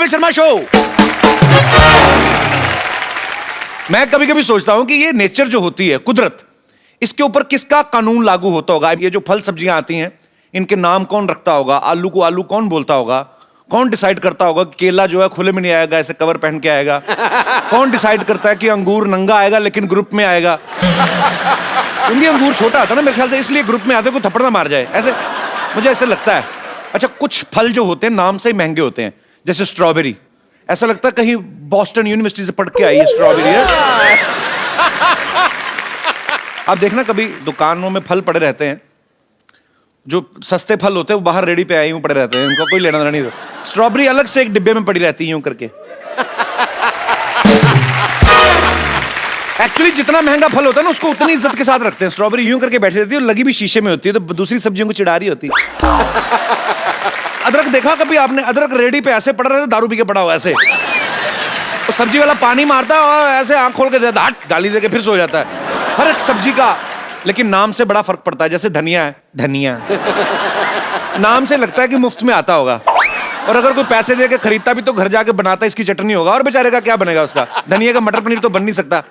Kapil Sharma show. मैं कभी कभी सोचता हूं कि ये नेचर जो होती है, कुदरत, इसके ऊपर किसका कानून लागू होता होगा? ये जो फल सब्जियां आती हैं, इनके नाम कौन रखता होगा? आलू को आलू कौन बोलता होगा? कौन डिसाइड करता होगा कि केला जो है खुले में नहीं आएगा, ऐसे कवर पहन के आएगा? कौन डिसाइड करता है कि अंगूर नंगा आएगा लेकिन ग्रुप में आएगा? क्योंकि अंगूर छोटा आता है ना मेरे ख्याल से, इसलिए ग्रुप में आते को थप्पड़ ना मार जाए, ऐसे मुझे ऐसे लगता है। अच्छा, कुछ फल जो होते हैं नाम से ही महंगे होते हैं, जैसे स्ट्रॉबेरी। ऐसा लगता है कहीं बॉस्टन यूनिवर्सिटी से पढ़ के आई है स्ट्रॉबेरी है। आप देखना कभी दुकानों में फल पड़े रहते हैं, जो सस्ते फल होते हैं वो बाहर रेडी पे आए यूं पड़े रहते हैं, उनका कोई लेना देना नहीं। स्ट्रॉबेरी अलग से एक डिब्बे में पड़ी रहती है यूं करके। एक्चुअली जितना महंगा फल होता है ना उसको उतनी इज्जत के साथ रखते हैं। स्ट्रॉबेरी यूं करके बैठी रहती है और लगी भी शीशे में होती है, तो दूसरी सब्जियों को चिढ़ा रही होती है। अदरक देखा कभी आपने? अदरक रेडी पे ऐसे पड़ा रहता है, दारू पी के पड़ा हुआ ऐसे, तो सब्जी वाला पानी मारता है और ऐसे आंख खोल के देता है, हट, गाली देके फिर सो जाता है। हर एक सब्जी का लेकिन नाम से बड़ा फर्क पड़ता है। जैसे धनिया है, धनिया नाम से लगता है कि मुफ्त में आता होगा, और अगर कोई पैसे दे के खरीदता भी तो घर जाके बनाता इसकी चटनी होगा, और बेचारे का क्या बनेगा उसका? धनिया का मटर पनीर तो बन नहीं सकता।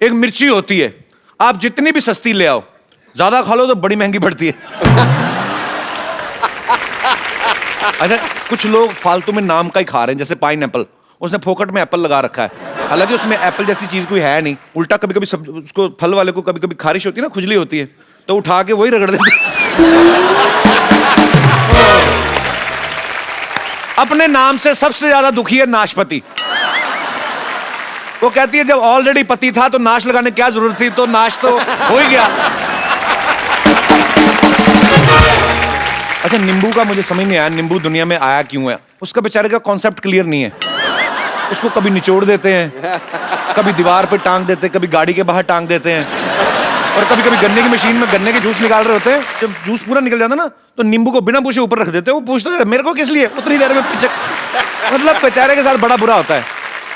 एक मिर्ची होती है, आप जितनी भी सस्ती ले आओ, ज्यादा खा लो तो बड़ी महंगी पड़ती है। अच्छा, कुछ लोग फालतू में नाम का ही खा रहे हैं, जैसे पाइनएप्पल, उसने फोकट में एप्पल लगा रखा है, हालांकि उसमें एप्पल जैसी चीज कोई है नहीं। उल्टा कभी कभी सब उसको, फल वाले को कभी कभी खारिश होती है ना, खुजली होती है, तो उठा के वही रगड़ देते। अपने नाम से सबसे ज्यादा दुखी है नाशपाती। वो कहती है जब ऑलरेडी पति था तो नाश लगाने की क्या जरूरत थी, तो नाश तो हो ही गया। अच्छा, नींबू का मुझे समझ नहीं आया, नींबू दुनिया में आया क्यों है? उसका बेचारे का कॉन्सेप्ट क्लियर नहीं है। उसको कभी निचोड़ देते हैं, कभी दीवार पे टांग देते हैं, कभी गाड़ी के बाहर टांग देते हैं, और कभी कभी गन्ने की मशीन में गन्ने के जूस निकाल रहे होते हैं। जब जूस पूरा निकल जाता है ना, तो नींबू को बिना पूछे ऊपर रख देते हैं। वो पूछते हैं मेरे को किस लिए, उतनी देर में पीछे। मतलब बेचारे के साथ बड़ा बुरा होता है।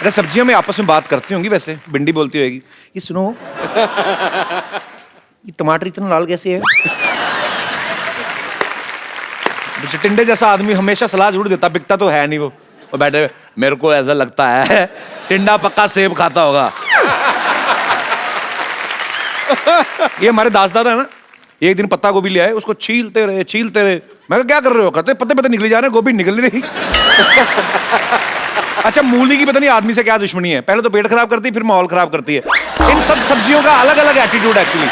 अरे सब्जियां में आपस में बात करती होंगी, वैसे भिंडी बोलती होगी, ये सुनो, ये टमाटर इतना लाल कैसे है? टिंडे जैसा आदमी हमेशा सलाह जरूर देता, बिकता तो है नहीं वो बैठे, मेरे को ऐसा लगता है टिंडा पक्का सेब खाता होगा। ये हमारे दास दादा है ना, एक दिन पत्ता गोभी ले आए, उसको छीलते रहे। मैं क्या कर रहे हो? कहते पत्ते पत्ते निकले जा रहे हैं, गोभी निकल नहीं रही। अच्छा, मूली की पता नहीं आदमी से क्या दुश्मनी है, पहले तो पेट खराब करती है, फिर माहौल खराब करती है। इन सब सब्जियों का अलग अलग एटीट्यूड एक्चुअली।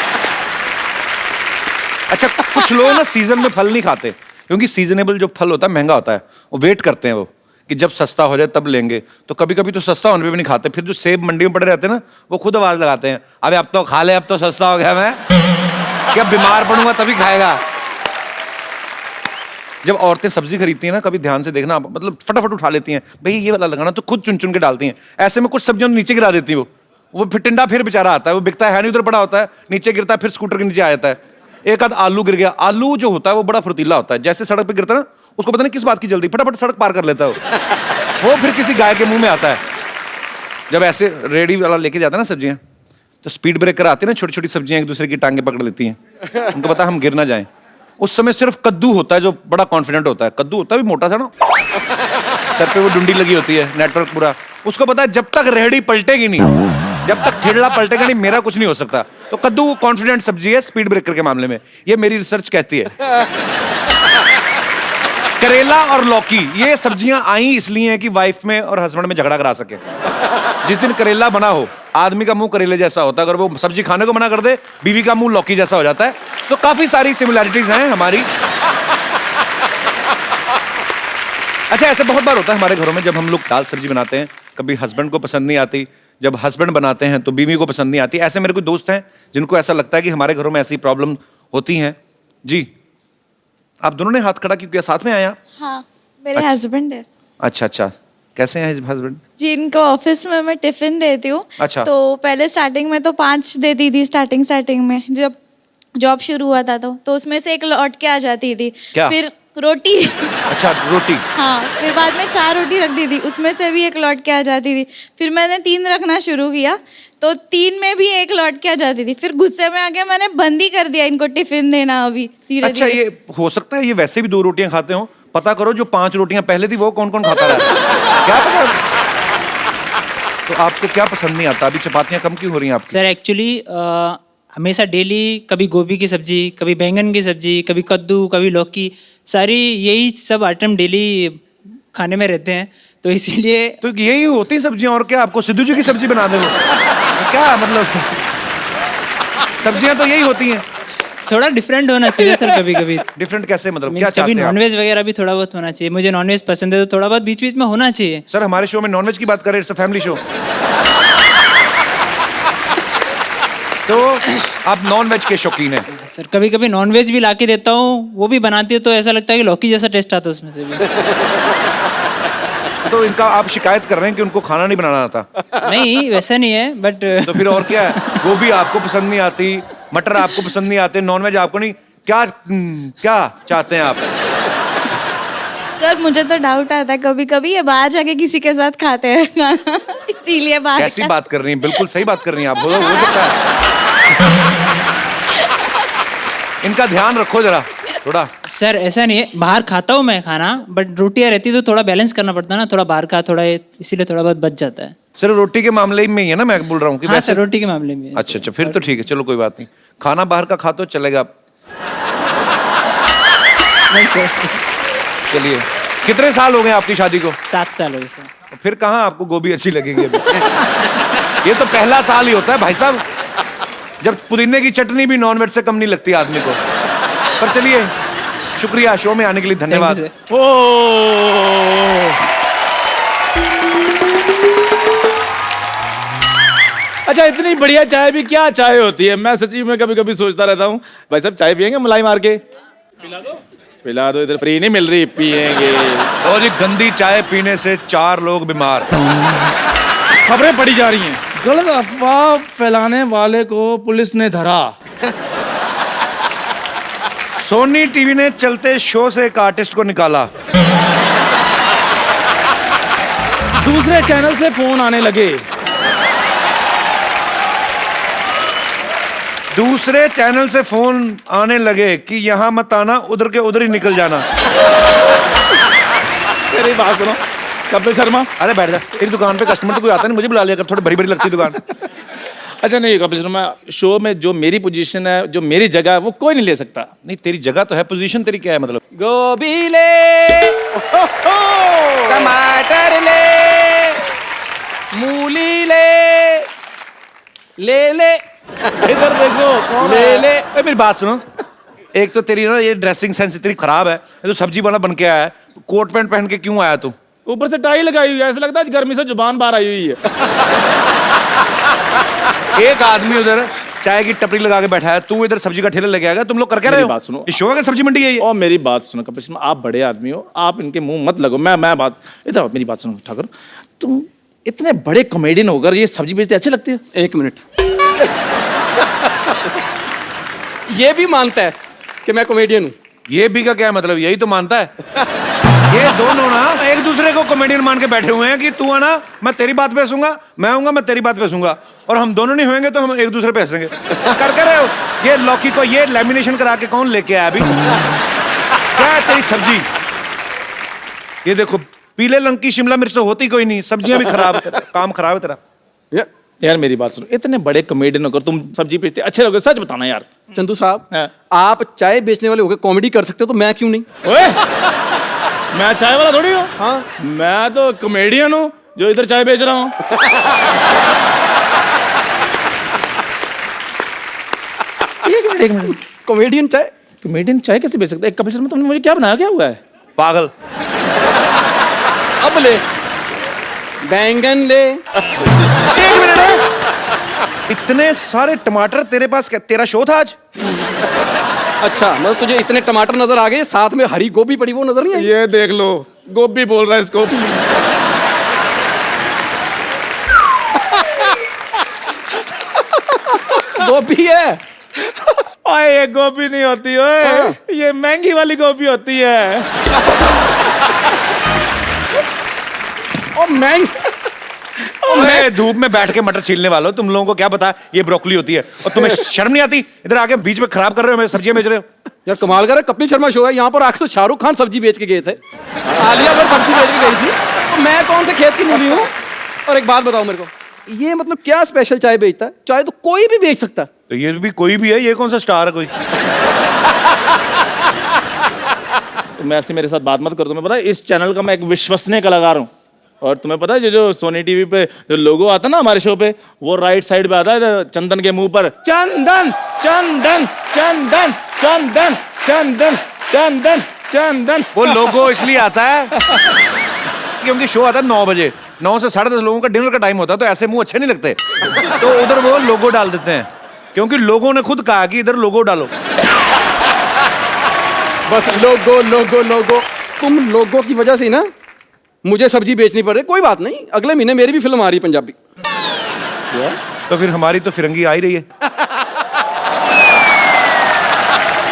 अच्छा, कुछ लोग ना सीजन में फल नहीं खाते, क्योंकि सीजनेबल जो फल होता है महंगा होता है, वो वेट करते हैं वो कि जब सस्ता हो जाए तब लेंगे। तो कभी कभी तो सस्ता होने पे भी नहीं खाते। फिर जो सेब मंडी में पड़े रहते हैं ना, वो खुद आवाज लगाते हैं, अबे अब तो खा ले, अब तो सस्ता हो गया, मैं क्या बीमार पड़ूंगा तभी खाएगा। जब औरतें सब्जी खरीदती हैं ना, कभी ध्यान से देखना, मतलब फटाफट उठा लेती हैं, भाई ये वाला लगाना, तो खुद चुन चुन के डालती हैं। ऐसे में कुछ सब्जियों नीचे गिरा देती है वो फिर टिंडा फिर बेचारा आता है, वो बिकता है नहीं, उधर पड़ा होता है, नीचे गिरता है, फिर स्कूटर के नीचे आ जाता है। एक आध आलू गिर गया। आलू जो होता है वो बड़ा फुर्तीला होता है, जैसे सड़क पे गिरता है ना, उसको पता नहीं किस बात की जल्दी, फटाफट सड़क पार कर लेता है वो फिर किसी गाय के मुंह में आता है। जब ऐसे रेडी वाला लेके जाता है ना सब्जियां, तो स्पीड ब्रेकर आती है ना, छोटी छोटी सब्जियां एक दूसरे की टांगे पकड़ लेती हैं, उनको पता है हम गिर ना जाएं। उस समय सिर्फ कद्दू होता है जो बड़ा कॉन्फिडेंट होता है। कद्दू होता है भी मोटा सा ना, सर पे वो डुंडी लगी होती है, नेटवर्क पूरा। उसको पता है जब तक रेहड़ी पलटेगी नहीं, जब तक ठेला पलटेगा नहीं, मेरा कुछ नहीं हो सकता। तो कद्दू कॉन्फिडेंट सब्जी है स्पीड ब्रेकर के मामले में, ये मेरी रिसर्च कहती है। करेला और लौकी, ये सब्जियां आई इसलिए हैं कि वाइफ में और हस्बैंड में झगड़ा करा सके। जिस दिन करेला बना हो, आदमी का मुंह करेले जैसा होता है, अगर वो सब्जी खाने को मना कर दे, बीवी का मुंह लौकी जैसा हो जाता है। तो काफी सारी सिमिलैरिटीज हैं हमारी। अच्छा, ऐसे बहुत बार होता है हमारे घरों में, जब हम लोग दाल सब्जी बनाते हैं, कभी हस्बैंड को पसंद नहीं आती, जब हस्बैंड बनाते हैं तो बीवी को पसंद नहीं आती। ऐसे मेरे कोई दोस्त हैं जिनको ऐसा लगता है कि हमारे घरों में ऐसी प्रॉब्लम होती हैं। जी, आप दोनों ने हाथ खड़ा क्यों किया? साथ में आया? हाँ, मेरे हस्बैंड है। अच्छा, कैसे हैं हस्बैंड? जी, इनको ऑफिस में मैं टिफिन देती हूँ। अच्छा। तो पहले स्टार्टिंग में तो 5 देती थी, स्टार्टिंग में जब जॉब शुरू हुआ था, तो उसमें से 1 लौट के आ जाती थी। क्या? फिर रोटी। अच्छा, रोटी। हाँ, फिर बाद में 4 रोटी रख दी थी, उसमें से भी 1 लौट के आ जाती थी। फिर मैंने 3 रखना शुरू किया, तो 3 में भी 1 लौट के आ जाती थी। फिर गुस्से में आके मैंने बंद ही कर दिया इनको टिफिन देना अभी धीरे। अच्छा, ये हो सकता है ये वैसे भी 2 रोटियां खाते हो। पता करो जो 5 रोटियां पहले थी वो कौन कौन खाता रहा है। क्या पता, तो आपको क्या पसंद नहीं आता? अभी चपातियां कम क्यों हो रही हैं आपकी? सर एक्चुअली हमेशा डेली कभी गोभी की सब्जी, कभी बैंगन की सब्जी, कभी कद्दू, कभी लौकी, सारी यही सब आइटम डेली खाने में रहते हैं, तो इसीलिए तो यही होती सब्जियां, और क्या? आपको सिद्धू जी की सब्जी बना दे वो, क्या मतलब? सब्जियां तो यही होती हैं। थोड़ा डिफरेंट होना चाहिए सर कभी कभी। डिफरेंट कैसे, मतलब क्या मीन्स कभी चाहते हैं आप? नॉनवेज वगैरह भी थोड़ा बहुत होना चाहिए। मुझे नॉनवेज पसंद है, तो थोड़ा बहुत बीच बीच में होना चाहिए। सर हमारे शो में नॉनवेज की बात करें, इट्स अ फैमिली शो। तो आप नॉनवेज के शौकीन हैं? सर कभी कभी नॉनवेज भी ला के देता हूँ, वो भी बनाती है तो ऐसा लगता है कि लौकी जैसा टेस्ट आता है उसमें से भी। तो इनका आप शिकायत कर रहे हैं कि उनको खाना नहीं बनाना आता? नहीं वैसा नहीं है, बट तो फिर और क्या है? गोभी आपको पसंद नहीं आती, मटर आपको पसंद नहीं आते, नॉनवेज आपको नहीं, क्या चाहते हैं आप? सर मुझे तो डाउट आता है कभी कभी ये बाहर जाके किसी के साथ खाते हैं खाना, इसीलिए बाहर कैसी बात कर रही हैं? बिल्कुल सही बात कर रही हैं आप, हो सकता है। इनका ध्यान रखो जरा थोड़ा। सर ऐसा नहीं है, बाहर खाता हूँ मैं खाना, बट रोटियाँ रहती तो थोड़ा बैलेंस करना पड़ता है ना, थोड़ा बाहर का थोड़ा, इसीलिए थोड़ा बहुत बच जाता है। सर रोटी के मामले में ही है ना मैं बोल रहा हूँ कि हाँ वैसे? सर रोटी के मामले में। अच्छा, फिर तो ठीक है, चलो कोई बात नहीं। खाना बाहर का खा तो चलेगा। नहीं सर, चलिए, कितने साल हो गए आपकी शादी को? 7 साल हो गए सर। तो फिर कहाँ आपको गोभी अच्छी लगेगी अभी? ये तो पहला साल ही होता है भाई साहब, जब पुदीने की चटनी भी नॉनवेज से कम नहीं लगती आदमी को। पर चलिए, शुक्रिया शो में आने के लिए, धन्यवाद। Thank you, अच्छा, इतनी बढ़िया चाय भी क्या चाय होती है? मैं सच्ची में कभी कभी सोचता रहता हूँ, भाई साहब चाय पियेंगे मलाई मार के? पिला दो, इधर फ्री नहीं मिल रही, पियेंगे। और ये गंदी चाय पीने से 4 लोग बीमार। खबरें पड़ी जा रही हैं, गलत अफवाह फैलाने वाले को पुलिस ने धरा। सोनी टीवी ने चलते शो से एक आर्टिस्ट को निकाला। दूसरे चैनल से फोन आने लगे। दूसरे चैनल से फोन आने लगे कि यहाँ मत आना, उधर के उधर ही निकल जाना। मेरी बात सुनो कपिल शर्मा। अरे बैठ जा, तेरी दुकान पे कस्टमर तो कोई आता नहीं, मुझे बुला लिया कर, थोड़ी भरी भरी लगती दुकान। अच्छा नहीं कपिल शर्मा, शो में जो मेरी पोजीशन है, जो मेरी जगह है, वो कोई नहीं ले सकता। नहीं तेरी जगह तो है, पोजीशन तेरी क्या है मतलब? गोभी ले, टमाटर ले, मूली ले, ले इधर देखो कौन ले। ए, मेरी बात सुनो, एक तो तेरी ना ये ड्रेसिंग सेंस इतनी खराब है, ये तो सब्जी वाला बन के आया है, कोट पैंट पहन के क्यों आया तू? ऊपर से टाई लगाई हुई है, ऐसा लगता है गर्मी से जुबान बाहर आई हुई है। एक आदमी उधर चाय की टपरी लगा के बैठा है, तू इधर सब्जी का ठेला लेके आएगा। तुम लोग कर क्या रहे मेरी हो? बात सुनो। ये शो है क्या? सब्जी मंडी है ये? और मेरी बात सुनो कपिल शर्मा, आप बड़े आदमी हो, आप इनके मुंह मत लगो। मैं बात इधर आओ, मेरी बात सुनो ठाकुर, तुम इतने बड़े कॉमेडियन होकर ये सब्जी बेचते अच्छे लगते हो? 1 मिनट। ये भी मानता है कि मैं कॉमेडियन हूँ। ये भी का क्या मतलब? यही तो मानता है। ये दोनों ना एक दूसरे को कॉमेडियन मान के बैठे हुए हैं कि तू आना मैं तेरी बात पे हंसूंगा, मैं आऊंगा मैं तेरी बात पे हंसूंगा, और हम दोनों नहीं होंगे तो हम एक दूसरे पे हंसेंगे। कर रहे हो? ये लौकी को ये लैमिनेशन करा के कौन लेके आया अभी? क्या है तेरी सब्जी? ये देखो, पीले रंग की शिमला मिर्च तो होती कोई नहीं, सब्जियां भी खराब, काम खराब है तेरा। यार मेरी बात सुनो, इतने बड़े कॉमेडियन होकर तुम सब्जी बेचते अच्छे लोगे, सच बताना यार। चंदू साहब, हाँ। आप चाय बेचने वाले होकर कॉमेडी कर सकते हो, तो मैं क्यों नहीं? ओए, मैं चाय वाला थोड़ी हूँ। हाँ, मैं तो कॉमेडियन हूँ जो इधर चाय बेच रहा हूँ। एक मिनट, कॉमेडियन चाय। कॉमेडियन चाय कैसे बेच सकता है? कपिल शर्मा तुमने मुझे क्या बनाया, क्या हुआ है? पागल। अब ले, बैंगन ले। एक मिनट है। इतने सारे टमाटर तेरे पास? क्या तेरा शो था आज? अच्छा, मतलब तुझे इतने टमाटर नजर आ गए, साथ में हरी गोभी पड़ी वो नजर नहीं आई? ये देख लो, गोभी बोल रहा है इसको। गोभी है। ओए ये गोभी नहीं होती, ओए ये महंगी वाली गोभी होती है। और मैं मैं धूप में बैठ के मटर छीलने वाला हूं, तुम लोगों को क्या पता ये ब्रोकली होती है? और तुम्हें शर्म नहीं आती? इधर आके बीच में खराब कर रहे हो, मेरे सब्जियां बेच रहे हो। यार कमाल कर रहा है, कपिल शर्मा शो है, यहाँ पर आके तो शाहरुख खान सब्जी बेच के गए थे, आलिया भट्ट सब्जी बेच के गई थी। तो मैं कौन से खेत की मूली हूँ? और एक बात बताओ मेरे को, ये मतलब क्या स्पेशल चाय बेचता है? चाय तो कोई भी बेच सकता है। तो ये भी कोई भी है, ये कौन सा स्टार है कोई? तुम ऐसे मेरे साथ बात मत करो। तुम्हें पता है इस चैनल का मैं एक विश्वसनीय कलाकार हूँ। और तुम्हें पता है जो सोनी टीवी पे जो लोगो आता है ना हमारे शो पे, वो राइट साइड पे आता है चंदन के मुंह पर, चंदन चंदन चंदन चंदन चंदन चंदन चंदन। वो लोगो इसलिए आता है क्योंकि शो आता है 9 बजे, 9 से 10:30 लोगों का डिनर का टाइम होता है, तो ऐसे मुंह अच्छे नहीं लगते, तो उधर वो लोगो डाल देते हैं, क्योंकि लोगों ने खुद कहा कि इधर लोगो डालो। बस लोगो लोगो लोगो, तुम लोगों की वजह से ही ना मुझे सब्जी बेचनी पड़ रही। कोई बात नहीं, अगले महीने मेरी भी फिल्म आ रही है पंजाबी। तो फिर हमारी तो फिरंगी आ ही रही है।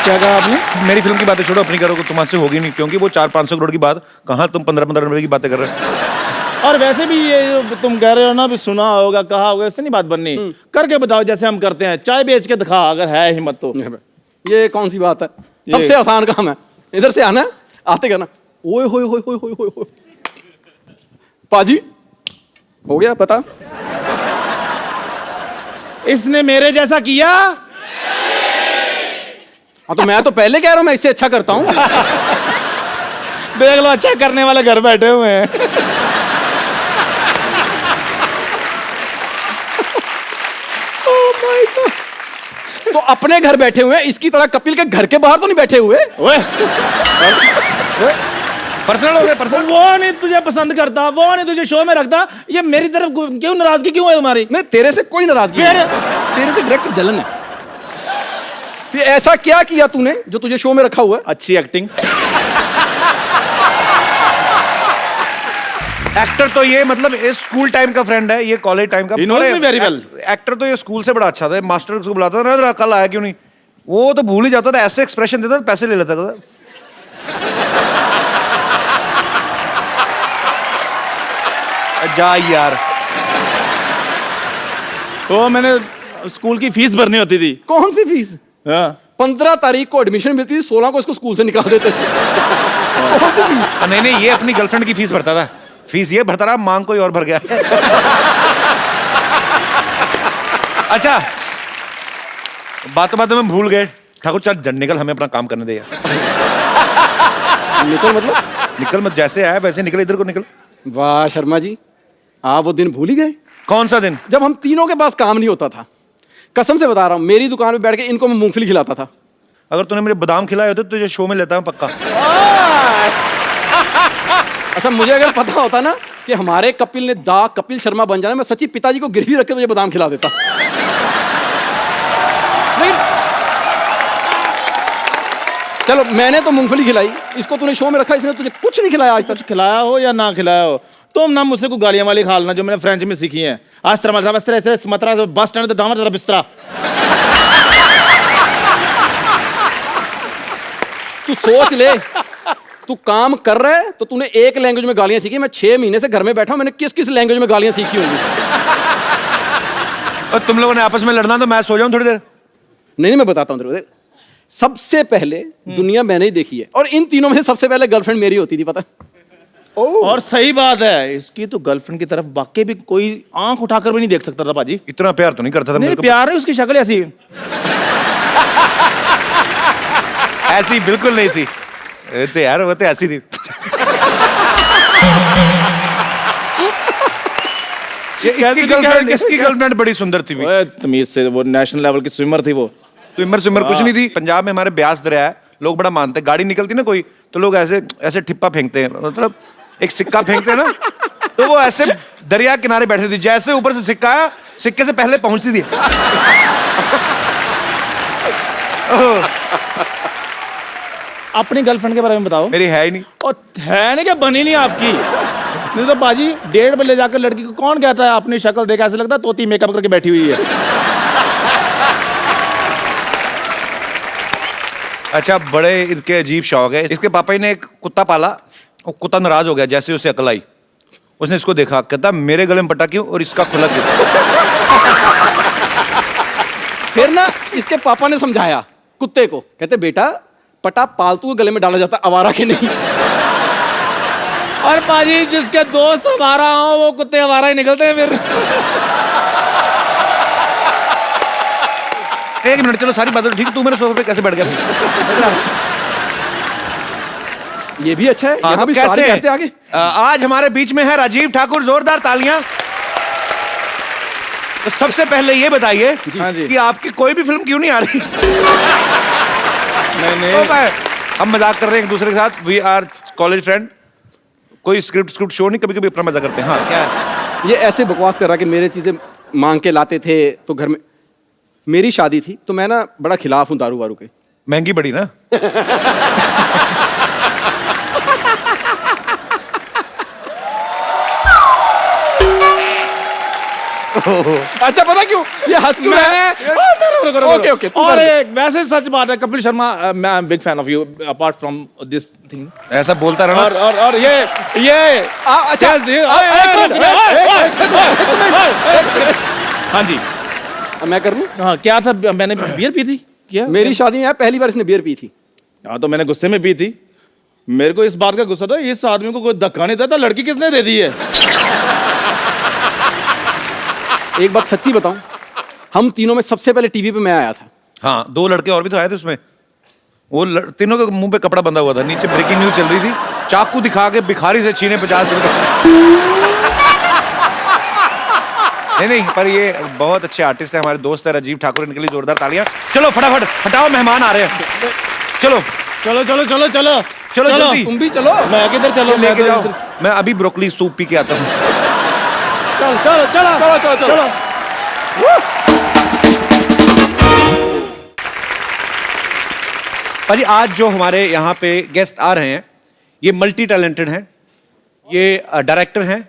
क्या कहा आपने? मेरी फिल्म की बातें छोड़ो, अपनी करो, तुमसे होगी नहीं, क्योंकि वो 400-500 करोड़ की बात, कहाँ तुम 15-15 रुपए की बातें कर रहे हो। और वैसे भी ये जो तुम कह रहे हो ना, भी सुना होगा कहा होगा, इससे नहीं बात बननी। करके बताओ जैसे हम करते हैं, चाय बेच के दिखा अगर है हिम्मत तो। ये कौन सी बात है? सबसे आसान काम है, इधर से आना, आते करना, ओए होए होए होए होए होए। पाजी हो गया पता? इसने मेरे जैसा किया। हाँ तो मैं तो पहले कह रहा हूं मैं इससे अच्छा करता हूं। देख लो, अच्छा करने वाले घर बैठे हुए हैं। तो अपने घर बैठे हुए हैं, इसकी तरह कपिल के घर के बाहर तो नहीं बैठे हुए। ओए, पर्सनल हो गया, पर्सनल। वो नहीं तुझे पसंद करता, वो नहीं तुझे शो में रखता, ये मेरी तरफ क्यों नाराजगी क्यों है तुम्हारी? नहीं, तेरे से कोई नाराजगी फिर? नहीं, तेरे से डायरेक्ट जलन है। ये ऐसा क्या किया तूने जो तुझे शो में रखा हुआ है? अच्छी एक्टिंग। एक्टर तो ये मतलब ये स्कूल टाइम का फ्रेंड है, ये कॉलेज टाइम का। He knows me very well. Actor तो ये स्कूल से बड़ा अच्छा था, मास्टर उसको बुलाता था ना, जरा कल आया क्यों नहीं, वो तो भूल ही जाता था, ऐसे एक्सप्रेशन देता था, पैसे ले लेता था। जा यार, तो मैंने स्कूल की फीस भरनी होती थी। कौन सी फीस? हाँ। 15 तारीख को एडमिशन मिलती थी, 16 को इसको स्कूल से निकाल देते थे। कौन सी फीस? नहीं नहीं, ये अपनी गर्लफ्रेंड की फीस भरता था, फीस ये भरता रहा, मांग कोई और भर गया। अच्छा, बातों बातों में भूल गए, ठाकुर चल जन निकल, हमें अपना काम करने दे यार। निकल मतलब? निकल मत, जैसे आया वैसे निकल, इधर को निकल। वाह शर्मा जी, आप वो दिन भूल ही गए कौन सा दिन? जब हम तीनों के पास काम नहीं होता था। कसम से बता रहा हूं, मेरी दुकान पे बैठ के इनको मैं मूंगफली खिलाता था। अगर तूने मेरे बादाम खिलाए होते तो तुझे शो में लेता हूं पक्का। अच्छा, मुझे अगर पता होता ना कि हमारे कपिल ने कपिल शर्मा बन जाना, मैं सच्ची पिताजी को गिरवी रख के तुझे बादाम खिला देता। नहीं, चलो मैंने तो मूंगफली खिलाई, इसको तूने शो में रखा, इसने तुझे कुछ नहीं खिलाया आज तक। कुछ खिलाया हो या ना खिलाया हो, तुम ना मुझसे को गालियां वाली खा लेना जो मैंने फ्रेंच में सीखी है। आज तरह बस स्टैंड पे दामर जरा बिस्तरा। तू सोच ले, तू काम कर रहा है तो तूने एक लैंग्वेज में गालियां सीखी, मैं 6 महीने से घर में बैठा हूं, मैंने किस किस लैंग्वेज में गालियां सीखी होंगी। और तुम लोगों ने आपस में लड़ना तो मैं सो जाऊं थोड़ी देर। नहीं, मैं बताता हूं तेरे को। सबसे पहले दुनिया मैंने ही देखी है, और इन तीनों में से सबसे पहले गर्लफ्रेंड मेरी होती थी, पता? और सही बात है, इसकी तो गर्लफ्रेंड की तरफ वाकई भी कोई आंख उठाकर भी नहीं देख सकता था पाजी। इतना प्यार तो नहीं करता था नहीं, मेरे को। प्यार है, उसकी शक्ल ऐसी ऐसी बिल्कुल नहीं थी, तो यार वो तो ऐसी थी। इसकी गर्लफ्रेंड बड़ी सुंदर थी भी। ओए, तमीज से, वो नेशनल लेवल की स्विमर थी वो। स्विमर कुछ नहीं थी। पंजाब में हमारे ब्यास दरिया है, लोग बड़ा मानते हैं, गाड़ी निकलती ना कोई तो लोग ऐसे ऐसे ठिप्पा फेंकते हैं, मतलब एक सिक्का फेंकते हैं ना, तो वो ऐसे दरिया किनारे बैठे थे, जैसे ऊपर से सिक्का आया, सिक्के से पहले पहुंचती थी। अपनी गर्लफ्रेंड के बारे में बताओ। मेरी है ही नहीं। और है नहीं क्या, बनी नहीं आपकी? नहीं तो बाजी 1:30 बजे जाकर लड़की को कौन कहता है अपनी शक्ल देख ऐसे लगता है तोती मेकअप करके बैठी हुई है। अच्छा, बड़े इसके अजीब शौक है। इसके पापा ने एक कुत्ता पाला, वो कुत्ता नाराज हो गया, जैसे उसे अकल आई, उसने इसको देखा, कहता मेरे गले में पटा क्यों और इसका खुला क्यों। फिर ना इसके पापा ने समझाया कुत्ते को, कहते बेटा पटा पालतू के गले में डाला जाता, आवारा के नहीं। और पाजी जिसके दोस्त हमारा हो वो कुत्ते हमारा ही निकलते हैं फिर। एक मिनट, चलो सारी बातें ठीक, तू मेरे सोफे पे कैसे बैठ गया? ये भी अच्छा है, हाँ, यहाँ भी कैसे? सारे करते आगे। आज हमारे बीच में है राजीव ठाकुर, जोरदार तालियां। तो सबसे पहले ये बताइए हाँ जी। कि आपकी कोई भी फिल्म क्यों नहीं आ रही? नहीं हम मजाक कर रहे हैं एक दूसरे के साथ, वी आर कॉलेज फ्रेंड। कोई स्क्रिप्ट शो नहीं, कभी कभी अपना मजा करते हैं। हाँ, क्या है? ये ऐसे बकवास कर रहा कि मेरे चीजें मांग के लाते थे तो घर में। मेरी शादी थी तो मैं ना बड़ा खिलाफ हूँ दारू वारू के। महंगी बड़ी ना। अच्छा पता क्यों ये हंस क्यों रहा है? ओके ओके, और एक वैसे सच बात है कपिल शर्मा, मैं I am big fan of you apart from this thing. ऐसा बोलता रहना। और ये अच्छा हाँ जी, मैं कर लूं? हाँ क्या था, मैंने बियर पी थी क्या? मेरी शादी में पहली बार इसने बियर पी थी। हाँ तो मैंने गुस्से में पी थी। मेरे को इस बात का गुस्सा था, इस आदमी को कोई धक्का नहीं देता, लड़की किसने दे दी है? एक बात सच्ची बताऊं, हम तीनों में सबसे पहले टीवी पे मैं आया था। हाँ, 2 लड़के और भी तो आए थे उसमें। वो तीनों के मुंह पे कपड़ा बंधा हुआ था, नीचे ब्रेकिंग न्यूज चल रही थी, चाकू दिखा के भिखारी से छीने 50 रुपए। नहीं, पर ये बहुत अच्छे आर्टिस्ट है, हमारे दोस्त है राजीव ठाकुर, इनके लिए जोरदार तालियां। चलो फटाफट हटाओ, मेहमान आ रहे हैं। चलो चलो चलो चलो चलो चलो जल्दी। तुम भी चलो। मैं किधर चलो, मैं लेके जाओ। मैं अभी ब्रोकली सूप पी के आता हूँ। चलो चलो चलो चलो चलो चलो। भाजी आज जो हमारे यहाँ पे गेस्ट आ रहे हैं, ये मल्टी टैलेंटेड हैं। ये डायरेक्टर हैं,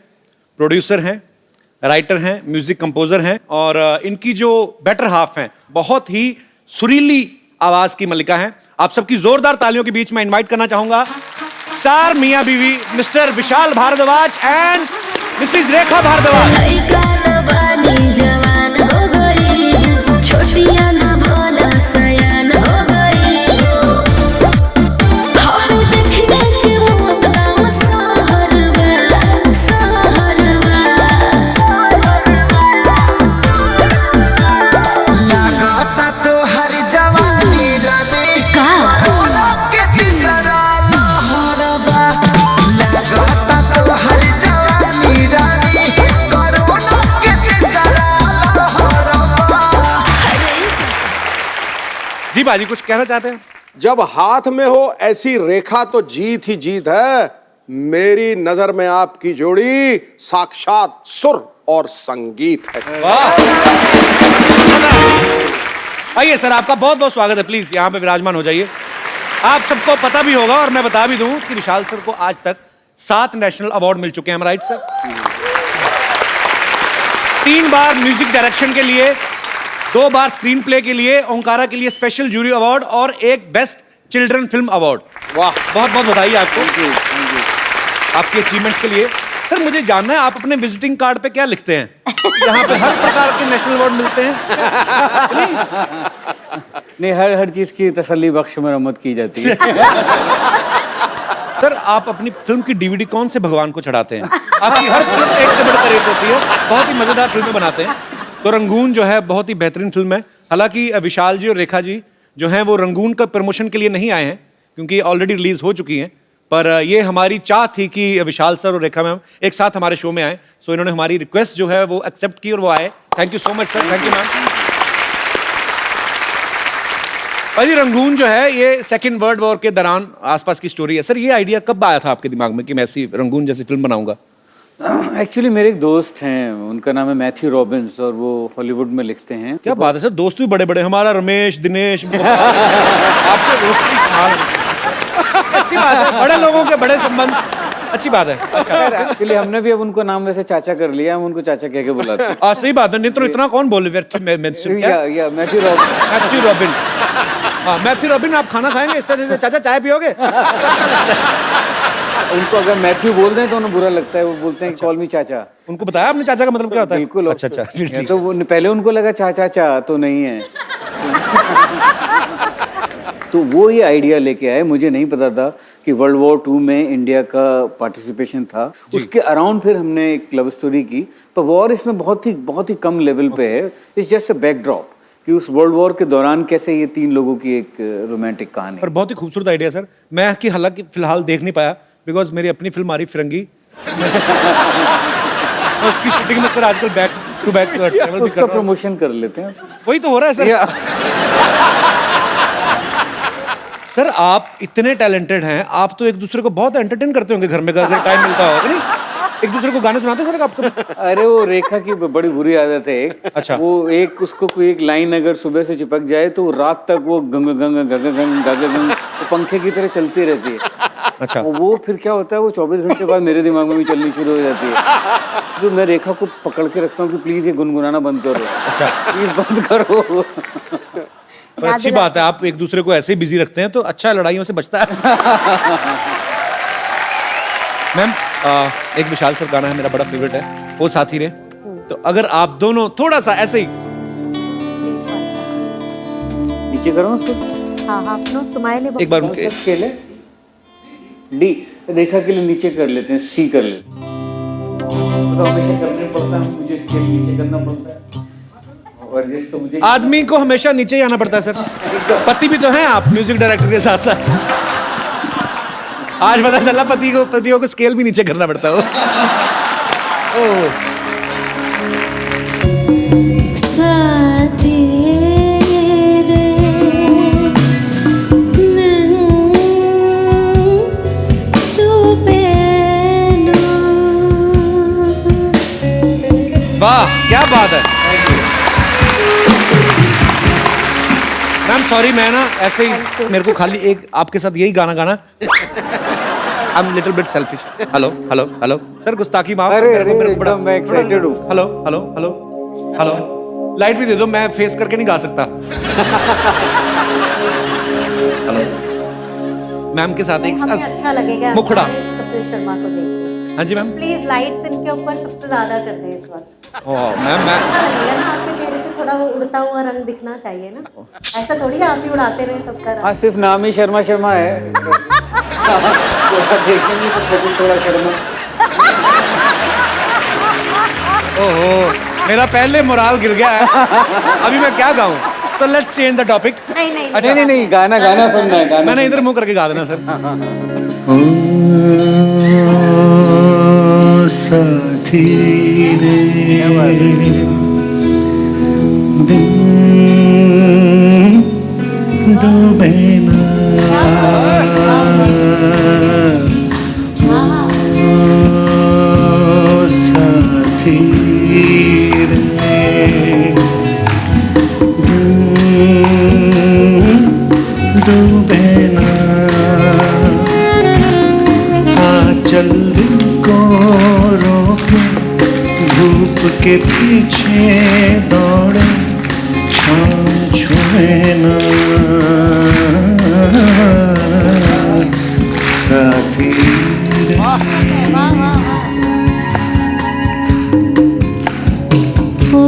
प्रोड्यूसर हैं, राइटर हैं, म्यूजिक कंपोजर हैं, और इनकी जो बेटर हाफ हैं, बहुत ही सुरीली आवाज की मलिका हैं। आप सबकी जोरदार तालियों के बीच में इनवाइट करना चाहूंगा स्टार मियां बीवी Mr Vishal Bhardwaj and Mrs Rekha Bhardwaj. जी बाजी कुछ कहना चाहते हैं? जब हाथ में हो ऐसी रेखा तो जीत ही जीत है। मेरी नजर में आपकी जोड़ी साक्षात सुर और संगीत है। आइए सर, आपका बहुत बहुत स्वागत है, प्लीज यहाँ पे विराजमान हो जाइए। आप सबको पता भी होगा और मैं बता भी दूं कि विशाल सर को आज तक 7 नेशनल अवार्ड मिल चुके हैं, राइट सर? 3 बार म्यूजिक डायरेक्शन के लिए, 2 बार स्क्रीन प्ले के लिए, ओंकारा के लिए स्पेशल जूरी अवार्ड और एक बेस्ट चिल्ड्रन फिल्म अवार्ड। वाह, बहुत बहुत बधाई आपको आपके अचीवमेंट्स के लिए। सर मुझे जानना है, आप अपने विजिटिंग कार्ड पे क्या लिखते हैं? यहाँ पे हर प्रकार के नेशनल अवार्ड मिलते हैं? नहीं, हर चीज की तसल्ली बख्श मरम्मत की जाती है। सर आप अपनी फिल्म की डीवीडी कौन से भगवान को चढ़ाते हैं? आपकी हर फिल्म एक से बढ़कर एक होती है, बहुत ही मजेदार फिल्में बनाते हैं। तो रंगून जो है बहुत ही बेहतरीन फिल्म है। हालांकि विशाल जी और रेखा जी जो हैं वो रंगून का प्रमोशन के लिए नहीं आए हैं, क्योंकि ऑलरेडी रिलीज हो चुकी हैं, पर ये हमारी चाह थी कि विशाल सर और रेखा मैम एक साथ हमारे शो में आए। सो इन्होंने हमारी रिक्वेस्ट जो है वो एक्सेप्ट की और वो आए। Thank you so much sir, thank you ma'am. भाई रंगून जो है ये सेकेंड वर्ल्ड वॉर के दौरान आसपास की स्टोरी है। सर ये आइडिया कब आया था आपके दिमाग में कि मैं ऐसी रंगून जैसी फिल्म बनाऊंगा? एक्चुअली मेरे एक दोस्त हैं, उनका नाम है मैथ्यू रॉबिन्स और वो हॉलीवुड में लिखते हैं। क्या बात है सर, दोस्त भी बड़े बड़े, हमारा रमेश, दिनेश, आपके दोस्त भी कमाल है। अच्छी बात है, बड़े लोगों के बड़े संबंध, अच्छी बात है। एक्चुअली हमने भी अब उनको नाम वैसे चाचा कर लिया, हम उनको चाचा कह के बुलाते हैं। सही बात है, नहीं तो इतना कौन बोले? Matthew robin. हाँ मैथ्यू रॉबिन, आप खाना खाएंगे इस तरह से? चाचा चाय पियोगे? उनको अगर मैथ्यू बोल दें तो उन्हें बुरा लगता है, वो बोलते हैं कॉल मी चाचा। उनको बताया आपने चाचा का मतलब क्या होता है? बिल्कुल। अच्छा फिर ठीक। तो पहले उनको लगा चाचा चा तो नहीं है। तो वो ये आइडिया लेके आए, मुझे नहीं पता था कि वर्ल्ड वॉर 2 में इंडिया का पार्टिसिपेशन था, उसके अराउंड फिर हमने एक लव स्टोरी की, पर वॉर इसमें बहुत ही कम लेवल पे है। इट्स जस्ट अ बैकड्रॉप कि उस वर्ल्ड वॉर के दौरान कैसे ये 3 लोगों की एक रोमांटिक कहानी। पर बहुत ही खूबसूरत आइडिया सर। मैं कि हालांकि फिलहाल देख नहीं पाया बिकॉज मेरी अपनी फिल्म आ रही फिरंगी। तो उसकी शूटिंग में सर आजकल बैक टू बैक ट्रैवल भी कर उसका रहा हूं। प्रमोशन कर लेते हैं। वही तो हो रहा है सर। सर आप इतने टैलेंटेड हैं, आप तो एक दूसरे को बहुत एंटरटेन करते होंगे घर में अगर टाइम मिलता होगा नहीं? एक दूसरे को गाने सुनाते सर आपको? अरे वो रेखा की बड़ी बुरी आदत है एक। अच्छा। वो एक उसको कोई एक लाइन अगर सुबह से चिपक जाए तो रात तक वो गंग गंग गंग गंग गंग गंग पंखे की तरह चलती रहती है। अच्छा। वो फिर क्या होता है, वो 24 घंटे बाद मेरे दिमाग में भी चलनी शुरू हो जाती है। तो मैं रेखा को पकड़ के रखता हूँ कि प्लीज ये गुनगुनाना बंद करो। अच्छा। प्लीज बंद करो। पर अच्छी बात है, आप एक दूसरे को ऐसे ही बिजी रखते हैं तो अच्छा लड़ाइयों से बचता है। मैम एक विशाल सर गाना है मेरा बड़ा फेवरेट है, वो साथी रे। तो अगर आप दोनों थोड़ा सा ऐसे ही नीचे करो उसको। हाँ हाँ तुम्हारे लिए एक बार उनके स्केल है डी, रेखा के लिए नीचे कर लेते हैं, सी कर लेते हैं। तो हमेशा करने पड़ता है, मुझे स्केल नीचे करना पड़ता है और जिसको मुझे आदमी को हमेशा नीचे ही आना पड़ता है सर। पति भी तो हैं आप म्यूजिक डायरेक्टर के साथ साथ। आज पता चला पतियों को स्केल भी नीचे करना पड़ता है। ओह साथी रे वाह क्या बात है मैम। सॉरी मैं ना ऐसे ही मेरे को खाली एक आपके साथ यही गाना गाना। I am little bit selfish. Hello hello hello sir, गुस्ताखी माफ। अरे अरे एकदम मैं एक्साइटेड हूँ। Hello hello hello hello, light भी दे दो, मैं फेस करके नहीं गा सकता। हेलो मैम के साथ एक हमें अच्छा लगेगा मुखड़ा। इस कपिल शर्मा को देख के। हाँ जी मैम। प्लीज लाइट्स इनके ऊपर सबसे ज्यादा कर दे इस वक्त। ओह मैम मैं अच्छा लगेगा ना, आपके चेहरे पे थोड़ा वो उड़ता हुआ रंग दिखना चाहिए ना। ऐसा थोड़ी आप ही उड़ाते रहे सबका रंग। हाँ सिर्फ नाम ही शर्मा शर्मा है। थोड़ा देखेंगे तो थोड़ा शर्मा। ओहो मेरा पहले मोराल गिर गया है। अभी मैं क्या गाऊं? So let's change the topic. नहीं नहीं अच्छा नहीं गाना सुनना है गाना। मैंने इधर मुंह करके गा देना सर। साथी रे दिन डूबे ना साथी रे डूबे ना आंचल को रोके धूप के पीछे दौड़े छाँव छुए ना साथी रे। ओ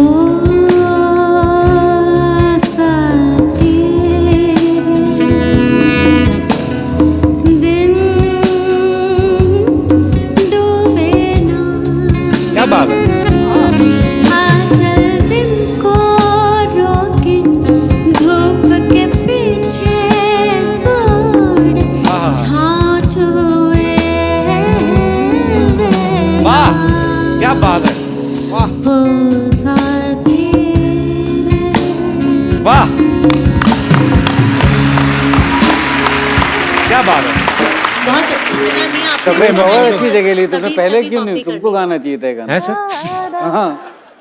साथी रे दिन डूबे ना। क्या बात है? आंचल दिन को रोके धूप के पीछे दौड़े छाँव छुए। वाह क्या बात है। ओ साथी रे। वाह क्या बात है। बहुत अच्छी जगह ली आपने। कपड़े बहुत अच्छी जगह ली तुमने, पहले क्यों नहीं? तुमको गाना चाहिए था गाना। है सर? हाँ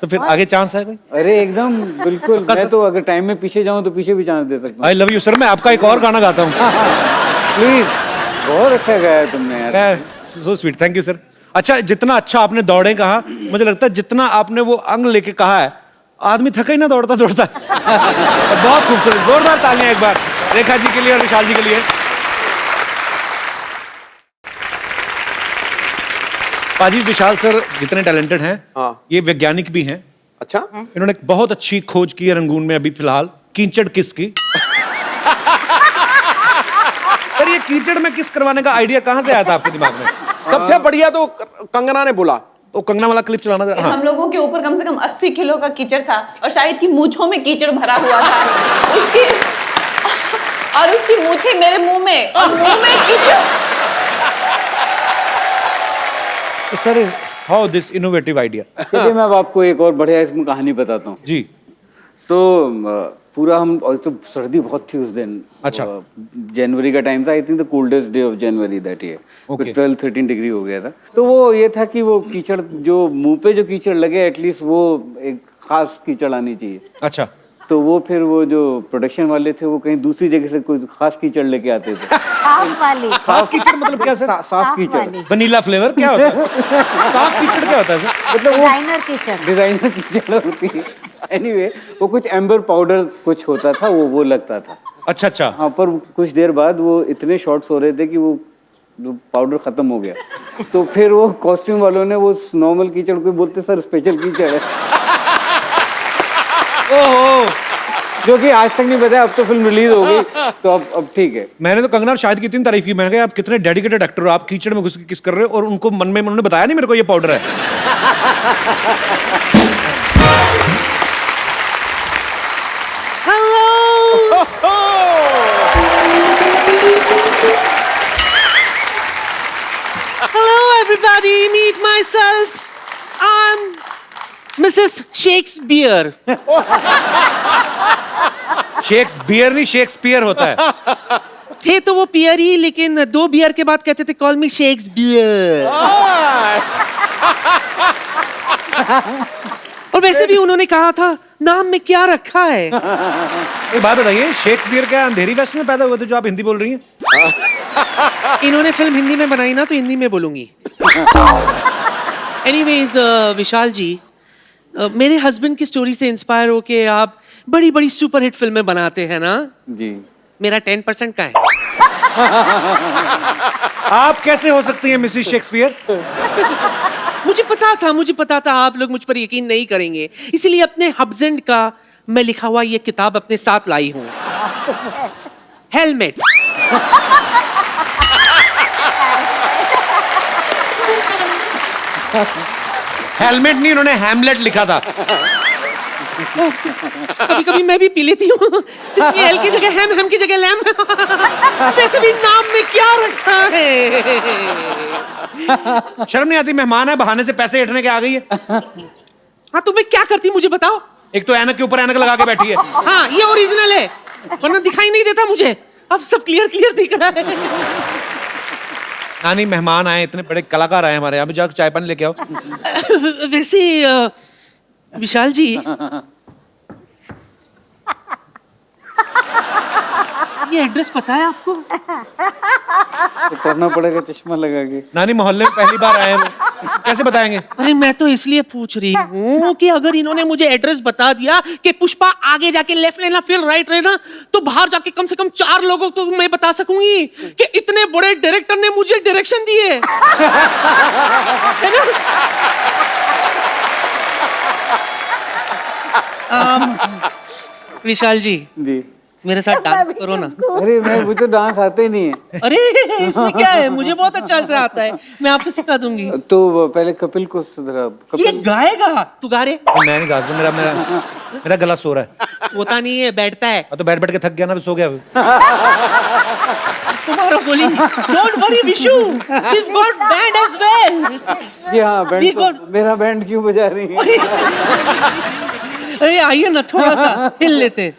तो फिर आगे चांस है कोई? अरे एकदम बिल्कुल। मैं तो अगर टाइम में पीछे जाऊं तो पीछे भी चांस दे सकता हूँ। I love you sir. मैं आपका एक और गाना गाता हूँ। प्लीज, बहुत अच्छा गाया तुमने यार। So sweet, thank you sir. अच्छा जितना अच्छा आपने दौड़े कहा, मुझे लगता है जितना आपने वो अंग लेके कहा है, आदमी थका ही ना दौड़ता दौड़ता। बहुत खूबसूरत, जोरदार तालियां एक बार रेखा जी के लिए और विशाल जी के लिए। पाजी विशाल सर जितने टैलेंटेड हैं, हाँ। ये वैज्ञानिक भी हैं। अच्छा इन्होंने एक बहुत अच्छी खोज की है रंगून में अभी फिलहाल, कीचड़ किस की। पर ये कीचड़ में किस करवाने का आइडिया कहाँ से आया था आपके दिमाग में? सबसे बढ़िया तो कंगना ने बोला। वो कंगना वाला क्लिप चलाना था। हाँ। हम लोगों के ऊपर कम से कम 80 किलो का कीचड़ था और शायद की मूंछों में कीचड़ भरा हुआ था उसकी मूंछें मेरे मुंह में और मुंह में कीचड़। Sir, how this innovative idea? चलिए मैं अब आपको एक और बढ़िया इसमें कहानी बताता हूँ जी। तो पूरा हम, और तो सर्दी बहुत थी उस दिन। अच्छा। जनवरी का टाइम था, I think the coldest day of January that year. Okay. 12-13 degree हो गया था। तो वो ये था कि वो कीचड़ जो मुंह पे जो कीचड़ लगे एटलीस्ट वो एक खास कीचड़ आनी चाहिए। अच्छा। तो वो फिर वो जो प्रोडक्शन वाले थे वो कहीं दूसरी जगह से कोई खास कीचड़ लेके आते थे। साफ वाली। खास कीचड़ मतलब क्या सर? साफ कीचड़। वनीला फ्लेवर क्या होता है? साफ कीचड़ क्या होता है सर? मतलब डिजाइनर कीचड़। डिजाइनर कीचड़ होती है। एनीवे वो कुछ एम्बर पाउडर कुछ होता था, वो लगता था। अच्छा अच्छा। हाँ, पर कुछ देर बाद वो इतने शॉट्स हो रहे थे कि वो पाउडर खत्म हो गया। तो फिर वो कॉस्ट्यूम वालों ने वो नॉर्मल कीचड़ को बोलते सर स्पेशल कीचड़ है। ओहो, जो कि आज तक नहीं बताया, अब तो फिल्म रिलीज हो गई तो अब ठीक है। मैंने तो कंगना और शाहिद की इतनी तारीफ की, मैंने कहा आप कितने डेडिकेटेड एक्टर हो, आप कीचड़ में घुस के किस कर रहे हो, और उनको मन में उन्होंने बताया नहीं मेरे को ये पाउडर है। Hello, everybody. Meet myself. I'm Mrs. Shakespeare. Shakespeare नहीं, शेक्सपियर होता है। थे तो वो पियर ही, लेकिन 2 बियर के बाद कहते थे कॉल मी शेक्सपियर। और वैसे भी उन्होंने कहा था नाम में क्या रखा है। एक बात बताइए, शेक्सपियर क्या अंधेरी वेस्ट में पैदा हुए थे जो आप हिंदी बोल रही हैं? इन्होंने फिल्म हिंदी में बनाई ना, तो हिंदी में बोलूंगी। एनीवेज विशाल जी, मेरे हस्बैंड की स्टोरी से इंस्पायर होके आप बड़ी बड़ी सुपरहिट फिल्में बनाते हैं ना जी। मेरा 10% का है। आप कैसे हो सकती हैं मिसेस शेक्सपियर? मुझे पता था आप लोग मुझ पर यकीन नहीं करेंगे, इसीलिए अपने हस्बैंड का मैं लिखा हुआ ये किताब अपने साथ लाई हूँ। हेलमेट। हेलमेट नहीं, उन्होंने हैमलेट लिखा था। कभी कभी मैं भी पी लेती हूँ, इसलिए एल की जगह हैम की जगह लैम। वैसे भी नाम में क्या रखा है। शर्म नहीं आती? मेहमान है, बहाने से पैसे ऐंठने के आ गई है। हाँ तो मैं क्या करती मुझे बताओ। एक तो ऐनक के ऊपर ऐनक लगा के बैठी है। हाँ ये ओरिजिनल है, वरना दिखाई नहीं देता मुझे। अब सब क्लियर दिख रहा है। हाँ नहीं, मेहमान आए, इतने बड़े कलाकार आए हमारे यहाँ पे, जाकर चाय पानी लेके आओ। वैसे विशाल जी, ये एड्रेस पता है आपको? तो करना पड़ेगा चश्मा लगा के। नानी मोहल्ले में पहली बार आए हैं वो, कैसे बताएंगे? अरे मैं तो इसलिए पूछ रही हूँ कि अगर इन्होंने मुझे एड्रेस बता दिया कि पुष्पा आगे जाके लेफ्ट लेना फिर राइट लेना, तो बाहर जाके कम से कम 4 लोगों को मैं बता सकूंगी कि इतने बड़े डायरेक्टर ने मुझे डायरेक्शन दिए। है ना? विशाल जी मेरे साथ डांस करो ना। अरे मुझे डांस आते नहीं है। अरे इसमें क्या है, मुझे बहुत अच्छा से आता है, मैं आपको सिखा दूंगी। तो पहले कपिल को सुधरा। ये गाएगा, तू गा रे। मैं नहीं गा सकता, मेरा गला सो रहा है। होता नहीं है, बैठता है। तो बैठ के थक गया ना, सो गया। तुम्हारा गोली। Don't worry Vishu, we've got band as well। जी हाँ, बैंड तो, मेरा बैंड क्यों बजा रही है? अरे आइए ना, थोड़ा सा हिल लेते।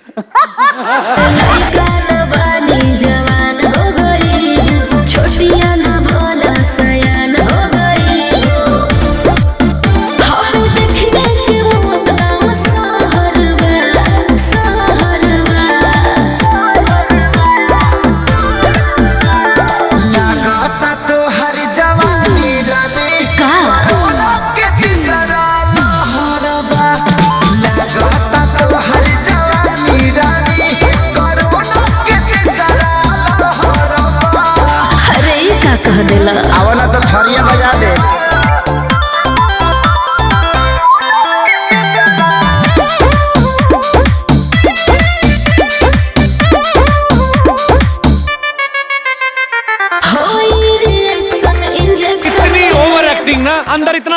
आवला तो थरिया बजा दे।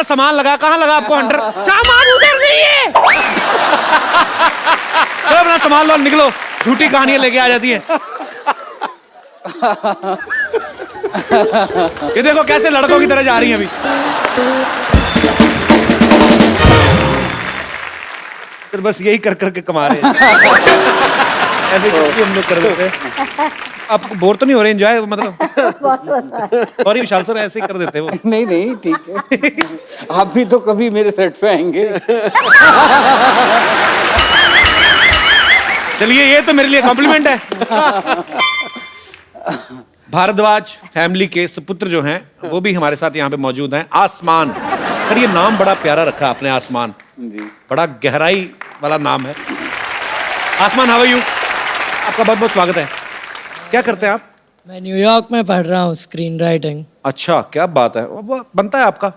सामान लगा, कहाँ लगा आपको हंटर? सामान उधर नहीं है। चलो अपना सामान लो, निकलो। झूठी कहानियां लेके आ जाती हैं। ये देखो कैसे लड़कों की तरह जा रही हैं अभी। फिर बस यही कर करके कमा रहे हैं। ऐसे करके हम लोग कर देते हैं। आपको बोर तो नहीं हो रहे? एंजॉय मतलब बहुत मजा आया। सॉरी विशाल सर, ऐसे ही कर देते हैं वो। नहीं नहीं ठीक है। आप भी तो कभी मेरे सेट पे आएंगे। चलिए, ये तो मेरे लिए कॉम्प्लीमेंट है। भारद्वाज फैमिली के सुपुत्र जो हैं वो भी हमारे साथ यहाँ पे मौजूद हैं। आसमान, पर ये नाम बड़ा प्यारा रखा आपने, आसमान जी, बड़ा गहराई वाला नाम है। आसमान, हाउ आर यू? आपका बहुत बहुत स्वागत है। क्या करते हैं आप? मैं न्यूयॉर्क में पढ़ रहा हूँ स्क्रीन राइटिंग। अच्छा, क्या बात है। वो बनता है आपका।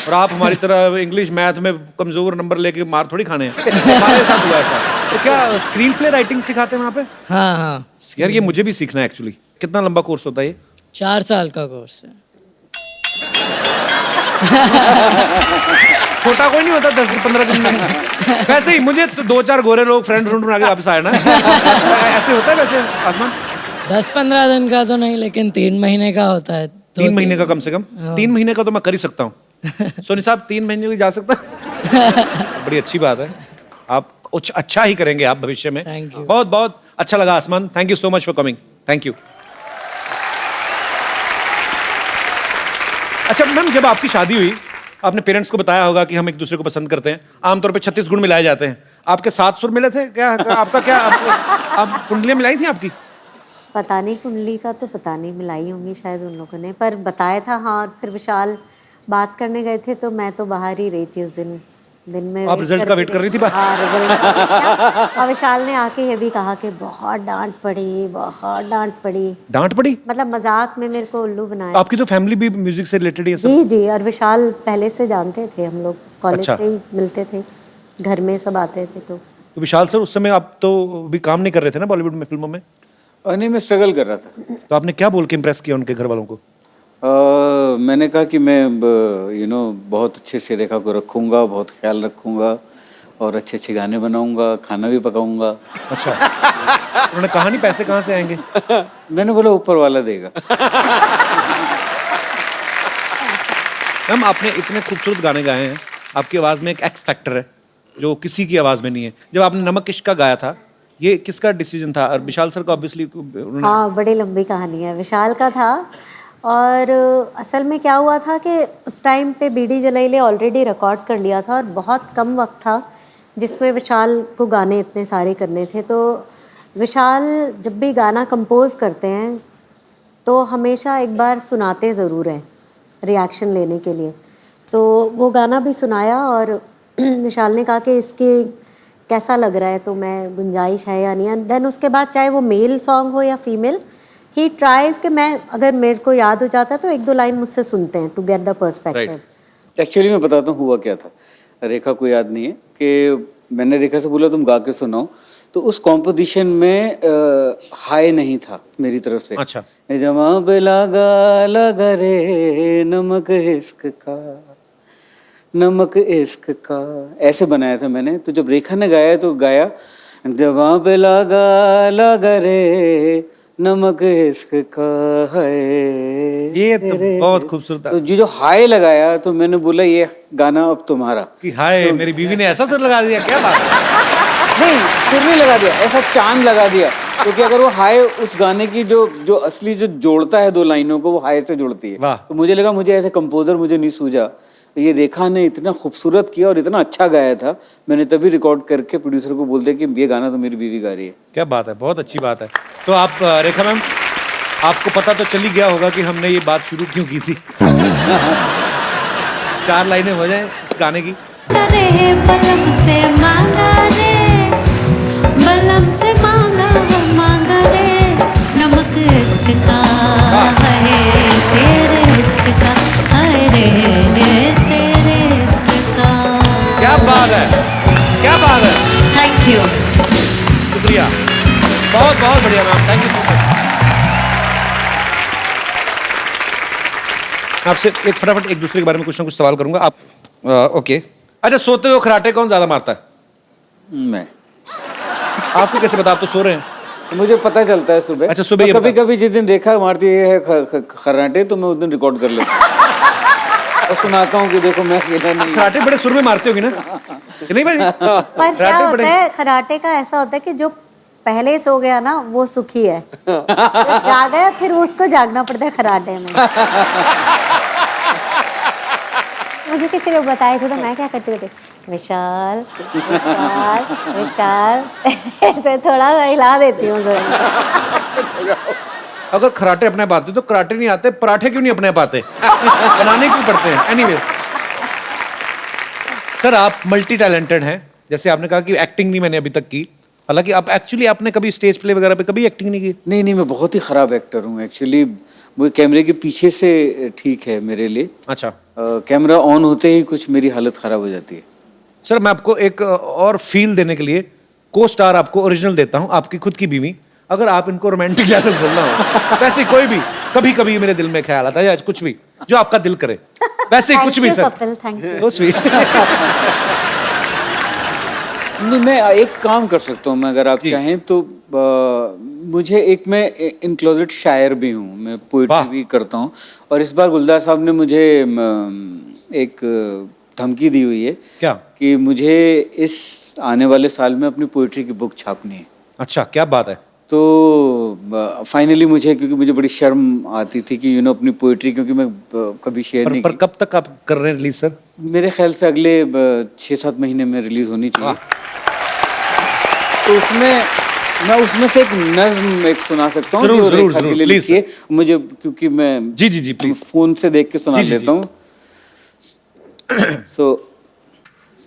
और आप हमारी तरह इंग्लिश मैथ में कमजोर नंबर लेके मार थोड़ी खाने हैं। हमारे साथ हुआ ऐसा। तो क्या स्क्रीन प्ले राइटिंग सिखाते हैं वहाँ पे? हाँ हाँ। यार ये मुझे भी सीखना है एक्चुअली। कितना लंबा कोर्स होता है ये? 4 साल का कोर्स है। छोटा कोई नहीं होता 10-15 दिन में। वैसे ही मुझे तो 2-4 गोरे लोग फ्रेंड बना के वापस आए ना। ऐसे होता है वैसे आसमान? 10-15 दिन का तो नहीं, लेकिन 3 महीने का होता है। 3 महीने का कम से कम? 3 महीने का तो मैं कर ही सकता हूँ। सोनी साहब 3 महीने की जा सकता? बड़ी अच्छी बात है। आप कुछ अच्छा ही करेंगे आप भविष्य में। Thank you. बहुत बहुत अच्छा लगा आसमान। Thank you so much for coming. Thank you. अच्छा मैम, जब आपकी शादी हुई आपने पेरेंट्स को बताया होगा कि हम एक दूसरे को पसंद करते हैं। आमतौर पे 36 गुण मिलाए जाते हैं। आपके 7 सुर मिले थे क्या? आपका क्या आप कुंडलियां मिलाई थी आपकी? पता नहीं, कुंडली का तो पता नहीं, मिलाई होंगी शायद उन लोगों ने, पर बताया था। हाँ, और फिर विशाल बात करने गए थे तो मैं तो बाहर ही रही थी उस दिन में। आप रिजल्ट का वेट कर रही थी? हाँ, रिजल्ट। और विशाल ने आके ये भी कहा कि बहुत डांट पड़ी, बहुत डांट पड़ी। डांट पड़ी? मतलब मजाक में मेरे को उल्लू बनाया। आपकी तो फैमिली भी म्यूजिक से रिलेटेड है सब? जी जी, और विशाल पहले से जानते थे, हम लोग कॉलेज अच्छा। से ही मिलते थे, घर में सब आते थे। तो विशाल सर उस समय आप तो भी काम नहीं कर रहे थे ना बॉलीवुड में, फिल्मों में? नहीं, मैं स्ट्रगल कर रहा था। तो आपने क्या बोल के इम्प्रेस किया उनके घर वालों को? मैंने कहा कि मैं बहुत अच्छे से रेखा को रखूँगा, बहुत ख्याल रखूँगा और अच्छे अच्छे गाने बनाऊँगा, खाना भी पकाऊँगा। अच्छा। उन्होंने कहा नहीं पैसे कहाँ से आएंगे? मैंने बोला ऊपर वाला देगा। मैम आपने इतने खूबसूरत गाने गाए हैं, आपकी आवाज़ में एक एक्स फैक्टर है जो किसी की आवाज़ में नहीं है। जब आपने नमक इश्क का गाया था, ये किसका डिसीजन था? और विशाल सर का ऑब्वियसली उन्होंने... हाँ, बड़ी लंबी कहानी है। विशाल का था, और असल में क्या हुआ था कि उस टाइम पे बीडी जलाइले ऑलरेडी रिकॉर्ड कर लिया था और बहुत कम वक्त था जिसमें विशाल को गाने इतने सारे करने थे। तो विशाल जब भी गाना कंपोज करते हैं तो हमेशा एक बार सुनाते ज़रूर हैं रिएक्शन लेने के लिए। तो वो गाना भी सुनाया और विशाल ने कहा कि इसके कैसा लग रहा है, तो मैं गुंजाइश है या नहीं है। देन उसके बाद चाहे वो मेल सॉन्ग हो या फीमेल, ही ट्राइज कि मैं अगर मेरे को याद हो जाता है तो 1-2 लाइन मुझसे सुनते हैं to get the perspective. Actually मैं बताता हूँ हुआ क्या था। रेखा को याद नहीं है कि मैंने रेखा से बोला तुम गा के सुनाओ, तो उस कॉम्पोजिशन में हाई नहीं था मेरी तरफ से। अच्छा। जवाब लगा रे नमक इश्क का, नमक इश्क का, ऐसे बनाया था मैंने। तो जब रेखा ने गाया तो गाया जवाब लगा रे नमक इश्क का है। ये तो बहुत खूबसूरत था। तो जो हाय लगाया तो मैंने बोला ये गाना अब तुम्हारा। कि हाय मेरी बीवी ने ऐसा सुर लगा दिया, क्या बात है? नहीं, सुर नहीं लगा दिया, ऐसा चांद लगा दिया। क्योंकि अगर वो हाय उस गाने की जो असली जो जोड़ता है 2 लाइनों को, वो हाय से जोड़ती है। वाह। तो मुझे लगा मुझे ऐसे कंपोजर मुझे नहीं सूझा, ये रेखा ने इतना खूबसूरत किया और इतना अच्छा गाया था, मैंने तभी रिकॉर्ड करके प्रोड्यूसर को बोल दिया कि ये गाना तो मेरी बीवी गा रही है। क्या बात है, बहुत अच्छी बात है। तो आप रेखा मैम, आपको पता तो चल ही गया होगा कि हमने ये बात शुरू क्यों की थी। 4 लाइनें हो जाए इस गाने की। बलम से मांगा रे, बलम से मांगा रे, नमक इश्क का है तेरे इश्क का है रे तेरे इश्क का। क्या बात है, क्या बात है। Thank you. शुक्रिया, बहुत बहुत बढ़िया ma'am, thank you so much. आपसे एक फटाफट एक दूसरे के बारे में कुछ ना कुछ सवाल करूंगा आप ओके। अच्छा, सोते हुए खराटे कौन ज्यादा मारता है? मैं। आपको कैसे पता? आप तो सो रहे हैं। मुझे पता चलता है सुबह। अच्छा, सुबह ये कभी पता- कभी जिस दिन रेखा मारती है खराटे तो मैं उस दिन रिकॉर्ड कर लेता हूँ और सुनाता हूँ कि देखो मैं अकेला नहीं हूँ। खराटे बड़े सुर में मारते होगी ना? कि नहीं भाई? पर क्या होता है खराटे का, ऐसा होता है कि जो पहले सो गया ना वो सुखी है, जो जागा है फिर उसको जागना पड़ता है खराटे में। मुझे किसी ने बताए थे तो मैं क्या करती थी, विशाल विशाल विशाल ऐसे थोड़ा सा हिला देती हूँ। अगर खराटे अपने आप आते तो कराटे नहीं आते, पराठे क्यों नहीं अपने आप आते? बनाने क्यों पड़ते हैं? एनीवे सर, आप मल्टी टैलेंटेड हैं। जैसे आपने कहा कि एक्टिंग नहीं मैंने अभी तक की, हालांकि आप एक्चुअली आपने कभी स्टेज प्ले वगैरह पे कभी एक्टिंग नहीं की? नहीं नहीं, मैं बहुत ही खराब एक्टर हूँ एक्चुअली। वो कैमरे के पीछे से ठीक है मेरे लिए। अच्छा। कैमरा ऑन होते ही कुछ मेरी हालत खराब हो जाती है। सर, मैं आपको एक और फील देने के लिए को स्टार आपको ओरिजिनल देता हूं, आपकी खुद की बीवी। अगर आप इनको रोमांटिक डायलॉग बोलना हो, वैसे कोई भी कभी कभी मेरे दिल में ख्याल आता है या कुछ भी जो आपका दिल करे, वैसे कुछ भी sir. Kapil, thank you. So sweet। नहीं, मैं एक काम कर सकता हूँ, मैं अगर आप चाहें तो मुझे एक, मैं इन क्लोजेट शायर भी हूँ, मैं पोइट्री भी करता हूँ। और इस बार गुलजार साहब ने मुझे एक धमकी दी हुई है। क्या? कि मुझे इस आने वाले साल में अपनी पोइट्री की बुक छापनी है। अच्छा, क्या बात है। तो फाइनली मुझे, क्योंकि मुझे बड़ी शर्म आती थी कि अपनी पोइट्री, क्योंकि मैं कभी शेयर नहीं पर कब तक आप कर रहे हैं रिलीज सर? मेरे ख्याल से अगले 6-7 महीने में रिलीज होनी चाहिए। तो उसमें से एक नज्म एक सुना सकता हूँ जो रेखा के लिए लिखी है मुझे, क्योंकि मैं जी प्लीज फोन से देख के सुना लेता हूँ।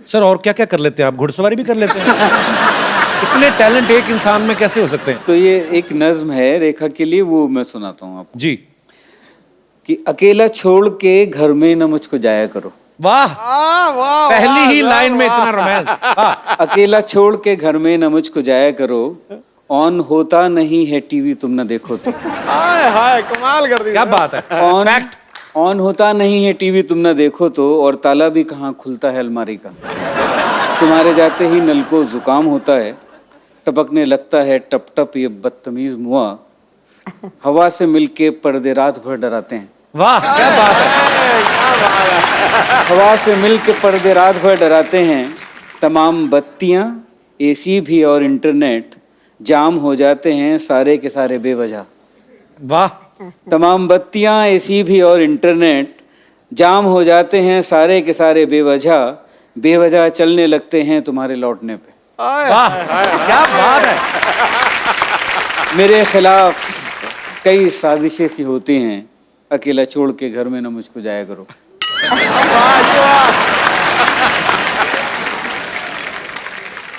सर, और क्या क्या कर लेते हैं आप? घुड़सवारी भी कर लेते हैं? इतने टैलेंट एक इंसान में कैसे हो सकते हैं? तो ये एक नज्म है रेखा के लिए, वो मैं सुनाता हूँ आपको। जी। कि अकेला छोड़ के घर में न मुझको जाया करो। वाह, पहली ही लाइन में इतना रोमांस। अकेला छोड़ के घर में न मुझको जाया करो, ऑन होता नहीं है टीवी तुम न देखो तो। हाय कमाल कर दी। क्या बात है। ऑन होता नहीं है टीवी तुम न देखो तो, और ताला भी कहाँ खुलता है अलमारी का। तुम्हारे जाते ही नल को जुकाम होता है, टपकने लगता है टप टप ये बदतमीज मुआ, हवा से मिलके पर्दे रात भर डराते हैं। वाह, क्या बात है। हवा से मिलके पर्दे रात भर डराते हैं, तमाम बत्तियां एसी भी और इंटरनेट जाम हो जाते हैं सारे के सारे बेवजह। वाह। तमाम बत्तियां एसी भी और इंटरनेट जाम हो जाते हैं सारे के सारे बेवजह चलने लगते हैं तुम्हारे लौटने पे। वाह, क्या बात है। मेरे खिलाफ कई साजिशें सी होती हैं, अकेला छोड़ के घर में न मुझको जाया करो।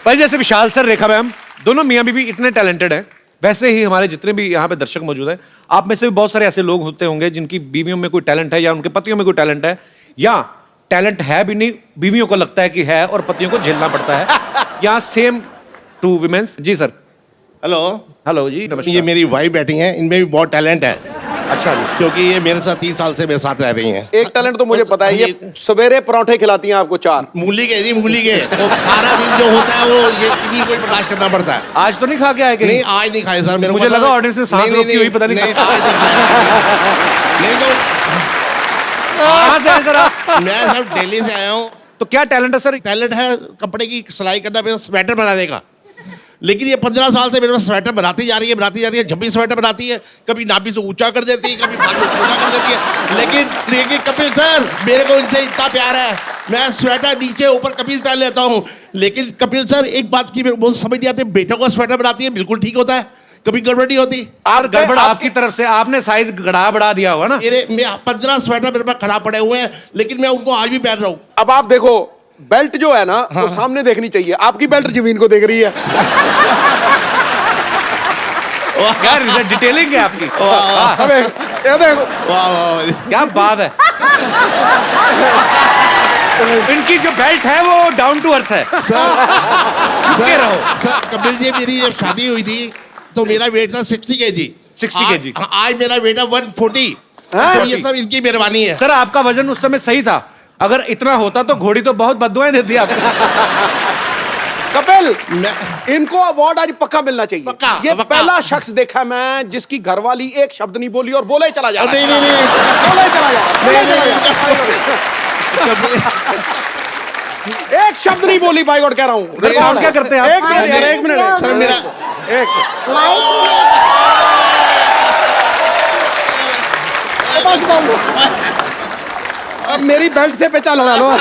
भाई, जैसे विशाल सर, रेखा मैम, दोनों मियाँ बीवी इतने टैलेंटेड हैं, वैसे ही हमारे जितने भी यहाँ पे दर्शक मौजूद हैं, आप में से भी बहुत सारे ऐसे लोग होते होंगे जिनकी बीवियों में कोई टैलेंट है या उनके पतियों में कोई टैलेंट है, या टैलेंट है भी नहीं, बीवियों को लगता है कि है और पतियों को झेलना पड़ता है, या सेम टू विमेंस। जी सर। हेलो जी, नमस्कार। ये मेरी वाइफ बैठी हैं, इनमें भी बहुत टैलेंट है। अच्छा जी। क्योंकि ये मेरे साथ 30 साल से मेरे साथ रह रही हैं। एक टैलेंट तो मुझे पता है, ये सवेरे पराठे खिलाती हैं आपको 4 मूली के। तो सारा दिन जो होता है वो ये इन्हीं को बर्दाश्त करना पड़ता है। आज तो नहीं खा के आए? नहीं, आज नहीं खाए सर। मुझे लगा ऑडियंस ने सांस रोकी हुई, पता नहीं। नहीं तो कहाँ से आए सर आप? मैं सर दिल्ली से आया हूँ। तो क्या टैलेंट है सर? टैलेंट है कपड़े की सिलाई करना, मेरा स्वेटर बनाने का। लेकिन ये 15 साल से मेरे पास स्वेटर बनाती जा रही है। जब भी स्वेटर बनाती है, कभी नाभि से ऊंचा कर देती है, कभी नाभि से छोटा कर देती है। लेकिन कपिल सर, मेरे को इनसे इतना प्यार है, मैं स्वेटर नीचे ऊपर कमीज पहन लेता हूँ। लेकिन कपिल सर, एक बात की मेरे को समझ नहीं आती, बेटों का स्वेटर बनाती है, बिल्कुल ठीक होता है, कभी गड़बड़ नहीं होती। आप गड़बड़ आपकी तरफ से, आपने साइज बढ़ा दिया होगा ना। मेरे 15 स्वेटर मेरे पास खड़ा पड़े हुए हैं, लेकिन मैं उनको आज भी पहन रहा हूँ। अब आप देखो, बेल्ट जो है ना, वो सामने देखनी चाहिए, आपकी बेल्ट जमीन को देख रही है। क्या डिटेलिंग है आपकी। ये देखो, क्या बात है। इनकी जो बेल्ट है वो डाउन टू अर्थ है। सर कपिल जी, मेरी जब शादी हुई थी तो मेरा वेट था 60 kg। 60 kg। आज मेरा वेट है 140। तो ये सब इनकी मेहरबानी है। सर आपका वजन उस समय सही था, अगर इतना होता तो घोड़ी तो बहुत बद्दुआएं देती आपको। कपिल, इनको अवार्ड आज पक्का मिलना चाहिए। पक्का, ये पक्का। पहला शख्स देखा मैं जिसकी घरवाली एक शब्द नहीं बोली और बोले चला जा रहा है। नहीं बोले चला जा एक शब्द नहीं बोली बाई गॉड कह रहा हूँ। काम क्या करते हैं आप? एक मिनट यार, एक मिनट सर मेरा एक अब मेरी बेल्ट से पेचा लगा लो।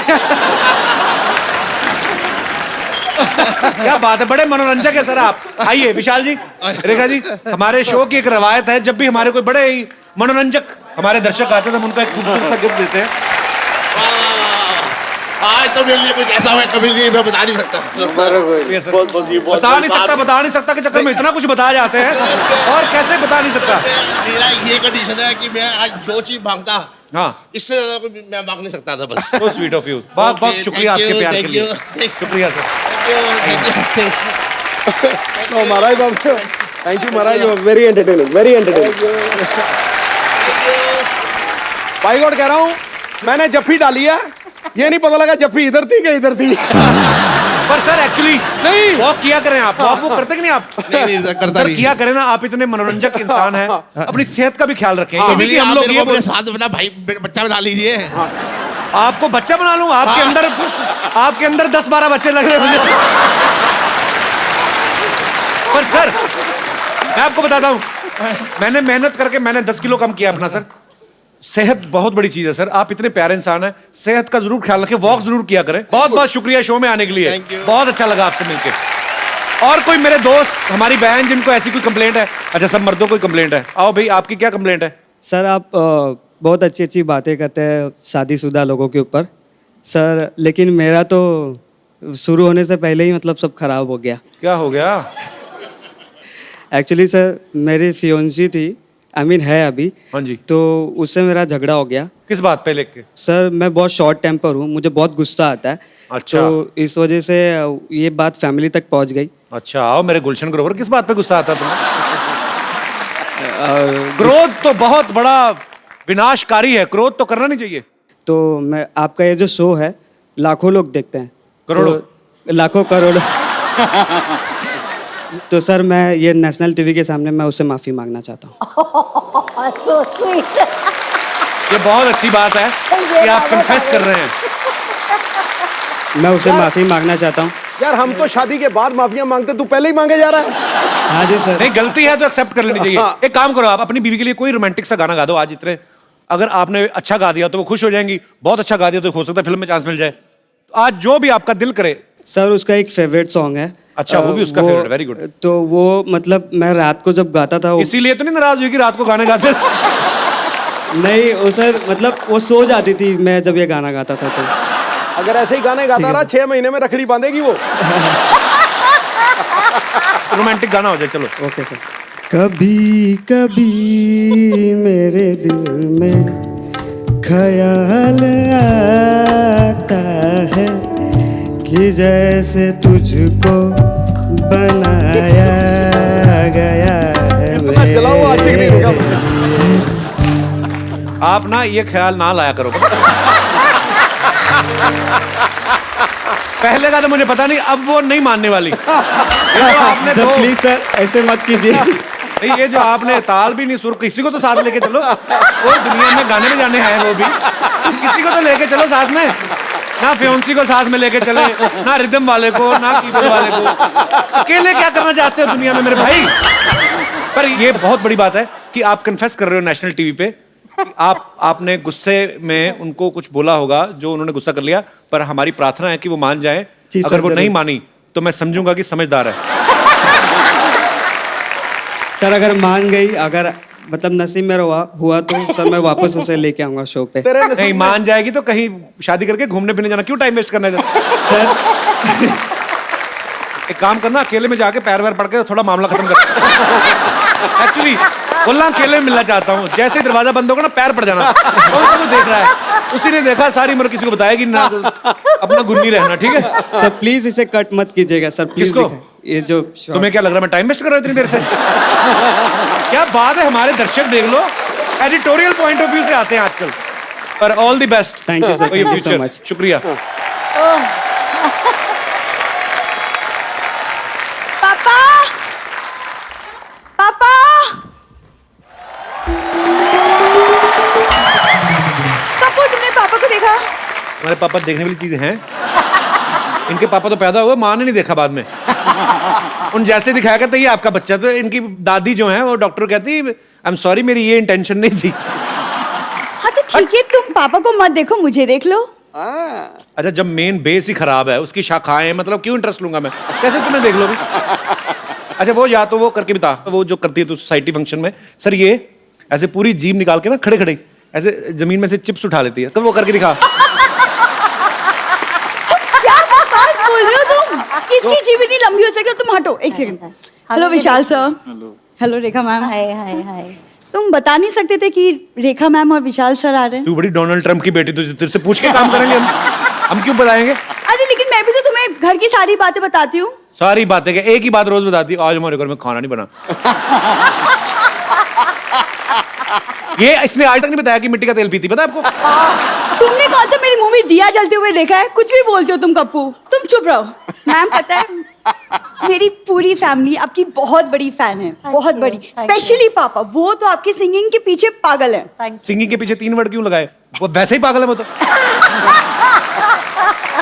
क्या बात है, बड़े मनोरंजक है सर आप। आइए विशाल जी, रेखा जी, हमारे शो की एक रवायत है, जब भी हमारे कोई बड़े ही मनोरंजक हमारे दर्शक आते हैं तो हम उनको एक खूबसूरत सा गिफ्ट देते हैं। आज तो मेरे लिए कुछ ऐसा हुआ कभी नहीं, मैं बता नहीं सकता। बता नहीं सकता के चक्कर में इतना कुछ बता जाते हैं, और कैसे बता नहीं सकता। मेरा ये कंडीशन है कि मैं आज जो चीज मांगता, हाँ, इससे ज्यादा कोई मैं मांग नहीं सकता था बस। So sweet of you। बहुत बहुत शुक्रिया आपके प्यार के लिए। शुक्रिया sir. Maharaj Babu, thank you Maharaj, very entertaining, very entertaining. भाई गॉड कह रहा हूँ, मैंने जफ्फी डाली है, ये नहीं पता लगा जफ्फी इधर थी कि इधर थी। पर सर एक्चुअली नहीं, वॉक किया करें आप, वॉक वो करते कि नहीं आप? नहीं करता सर नहीं। किया करें ना, आप इतने मनोरंजक इंसान हैं, अपनी सेहत का भी ख्याल रखें। हाँ, क्योंकि आप हम लोग मेरे ये को अपने साथ अपना भाई बच्चा बना लीजिए। आपको बच्चा बना लूं, आपके हाँ। अंदर 10-12 बच्चे लग रहे हैं मुझे। पर सर मैं आपको बताता हूं, मैंने मेहनत करके मैंने 10 किलो कम किया अपना सर। सेहत बहुत बड़ी चीज है सर, आप इतने प्यारे इंसान हैं, सेहत का जरूर ख्याल रखें, वॉक जरूर किया करें। बहुत बहुत शुक्रिया शो में आने के लिए, Thank you। बहुत अच्छा लगा आपसे मिलके। और कोई मेरे दोस्त, हमारी बहन जिनको ऐसी कोई कंप्लेंट है? अच्छा सब मर्दों को कंप्लेंट है, आओ भाई आपकी क्या कंप्लेंट है? सर आप बहुत अच्छी अच्छी बातें करते हैं शादीशुदा लोगों के ऊपर सर, लेकिन मेरा तो शुरू होने से पहले ही मतलब सब खराब हो गया। क्या हो गया? एक्चुअली सर मेरी फियोन्सी थी, आई मीन है अभी। हाँ जी। तो उससे मेरा झगड़ा हो गया। किस बात पे लेके? सर मैं बहुत शॉर्ट टेम्पर हूँ, मुझे बहुत गुस्सा आता है। अच्छा। तो इस वजह से ये बात फैमिली तक पहुँच गई। अच्छा आओ मेरे गुलशन ग्रोवर, किस बात पे गुस्सा आता तुम्हें? क्रोध तो बहुत बड़ा विनाशकारी है, क्रोध तो करना नहीं चाहिए। तो मैं आपका ये जो शो है लाखों लोग देखते हैं, करोड़ों। तो लाखों करोड़ों। तो सर मैं ये नेशनल टीवी के सामने मैं उससे माफी मांगना चाहता हूँ। So sweet। ये बहुत अच्छी बात है कि आप कन्फेस कर रहे हैं। मैं उसे माफी मांगना चाहता हूँ। यार हम तो शादी के बाद माफिया मांगते, तू पहले ही मांगे जा रहा है। हाँ जी सर। नहीं गलती है तो एक्सेप्ट कर लेनी चाहिए। एक काम करो, आप अपनी बीवी के लिए कोई रोमांटिक सा गाना गा दो आज। इतने अगर आपने अच्छा गा दिया तो वो खुश हो जाएंगी, बहुत अच्छा गा दिया तो हो सकता है फिल्म में चांस मिल जाए। तो आज जो भी आपका दिल करे। सर उसका एक फेवरेट सॉन्ग है। अच्छा वो भी उसका फेवरेट, वेरी गुड। तो वो मतलब मैं रात को जब गाता था इसीलिए तो नहीं नाराज हुई कि रात को गाने गाते? नहीं वो सर मतलब वो सो जाती थी मैं जब ये गाना गाता था। तो अगर ऐसे ही गाने गाता रहा 6 महीने में रखड़ी बांधेगी वो। रोमांटिक गाना हो जाए चलो। Okay sir. कभी कभी मेरे दिल में ख्याल आता है कि जैसे तुझको बनाया गया है। आप ना ये ख्याल ना लाया करो। पहले का तो मुझे पता नहीं, अब वो नहीं मानने वाली। ये जो आपने सर प्लीज सर ऐसे मत कीजिए। नहीं ये जो आपने ताल भी नहीं, सुर, किसी को तो साथ लेके चलो। वो दुनिया में गाने में जाने हैं वो भी, किसी को तो लेके चलो साथ में। ना फियोन्सी को साथ में लेके चले, ना रिदम वाले को, ना कीबोर्ड वाले को। अकेले क्या करना चाहते हो दुनिया में मेरे भाई? पर ये बहुत बड़ी बात है कि आप कन्फेस कर रहे हो नेशनल टीवी पे। आपने गुस्से में उनको कुछ बोला होगा जो उन्होंने गुस्सा कर लिया, पर हमारी प्रार्थना है कि वो मान जाए। अगर वो नहीं मानी तो मैं समझूंगा कि समझदार है। सर अगर मान गई, अगर मतलब नसीब में हुआ तो सर मैं वापस उसे लेके आऊंगा शो पे। नहीं मान जाएगी तो कहीं शादी करके घूमने फिरने जाना, क्यों टाइम वेस्ट करना है सर? एक काम करना, अकेले में जाके पैर वैर पड़ के थोड़ा मामला खत्म कर। एक्चुअली बोलना अकेले में मिलना चाहता हूँ। जैसे ही दरवाजा बंद होगा ना पैर पड़ जाना। तो देख रहा है, उसी ने देखा, सारी उम्र किसी को बताएगी ना, अपना गुन्नी रहना, ठीक है? सर प्लीज इसे कट मत कीजिएगा सर, प्लीज। ये जो तुम्हें क्या लग रहा है मैं टाइम वेस्ट कर रहा हूँ इतनी देर से? क्या बात है, हमारे दर्शक देख लो, एडिटोरियल पॉइंट ऑफ व्यू से आते हैं आजकल। पर all the best. Thank you, sir. Thank you so much. शुक्रिया। पापा पापा कपूर, तुमने पापा को देखा? हमारे पापा देखने वाली चीजें हैं। इनके पापा तो पैदा हुए, माँ ने नहीं देखा बाद में। उन जैसे दिखाया करता ये आपका बच्चा। तो इनकी दादी जो है वो डॉक्टर कहती आई एम सॉरी, मेरी ये इंटेंशन नहीं थी। हाँ तो ठीक है, तुम पापा को मत देखो, मुझे देख लो। अच्छा, जब मेन बेस ही खराब है, उसकी शाखाएं, मतलब क्यों इंटरेस्ट लूंगा मैं? कैसे तुम्हें देख लोगे? अच्छा, वो या तो वो करके बता, वो जो करती है तो सोसाइटी फंक्शन में, सर ये ऐसे पूरी जीभ निकाल के ना खड़े खड़े ऐसे जमीन में से चिप्स उठा लेती है, कब वो करके दिखा। क्या बात बोल रहे हो तुम? किसकी जीभ इतनी लंबी हो सकती है? तुम हटो एक सेकंड। हेलो विशाल सर। हेलो रेखा मैम। हाय हाय हाय। तुम बता नहीं सकते थे कि रेखा मैम और विशाल सर आ रहे हैं? तू बड़ी डोनाल्ड ट्रम्प की बेटी, तुझे तेरे से पूछ के काम करेंगे हम क्यों बताएंगे? अरे लेकिन मैं भी तो तुम्हें घर की सारी बातें बताती हूँ। सारी बातें क्या, एक ही बात रोज बताती है, आज हमारे घर में खाना नहीं बना। ये इसने आज तक नहीं बताया कि मिट्टी का तेल पीती, पता है आपको? तुमने कौन सा मेरी मुंह में दिया जलते हुए देखा है? कुछ भी बोलते हो तुम कप्पू। तुम चुप रहो। मैम पता है मेरी पूरी फैमिली आपकी बहुत बड़ी फैन है, बहुत बड़ी। स्पेशली पापा, वो तो आपकी सिंगिंग के पीछे पागल है। सिंगिंग के पीछे 3 वर्ड क्यों लगाए? वो वैसे ही पागल है वो तो।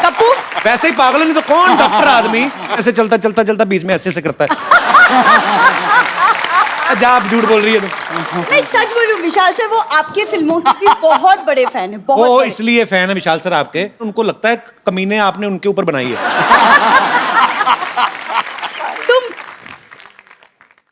कप्पू वैसे ही पागल है, नहीं तो कौन डॉक्टर आदमी ऐसे चलता चलता चलता बीच में ऐसे करता है। जा, आप झूठ बोल रही है तुम। मैं सच बोल रही हूँ विशाल सर, वो आपके फिल्मों के भी बहुत बड़े फैन है। बहुत वो बड़े। इसलिए फैन है विशाल सर आपके, उनको लगता है कमीने आपने उनके ऊपर बनाई है। तुम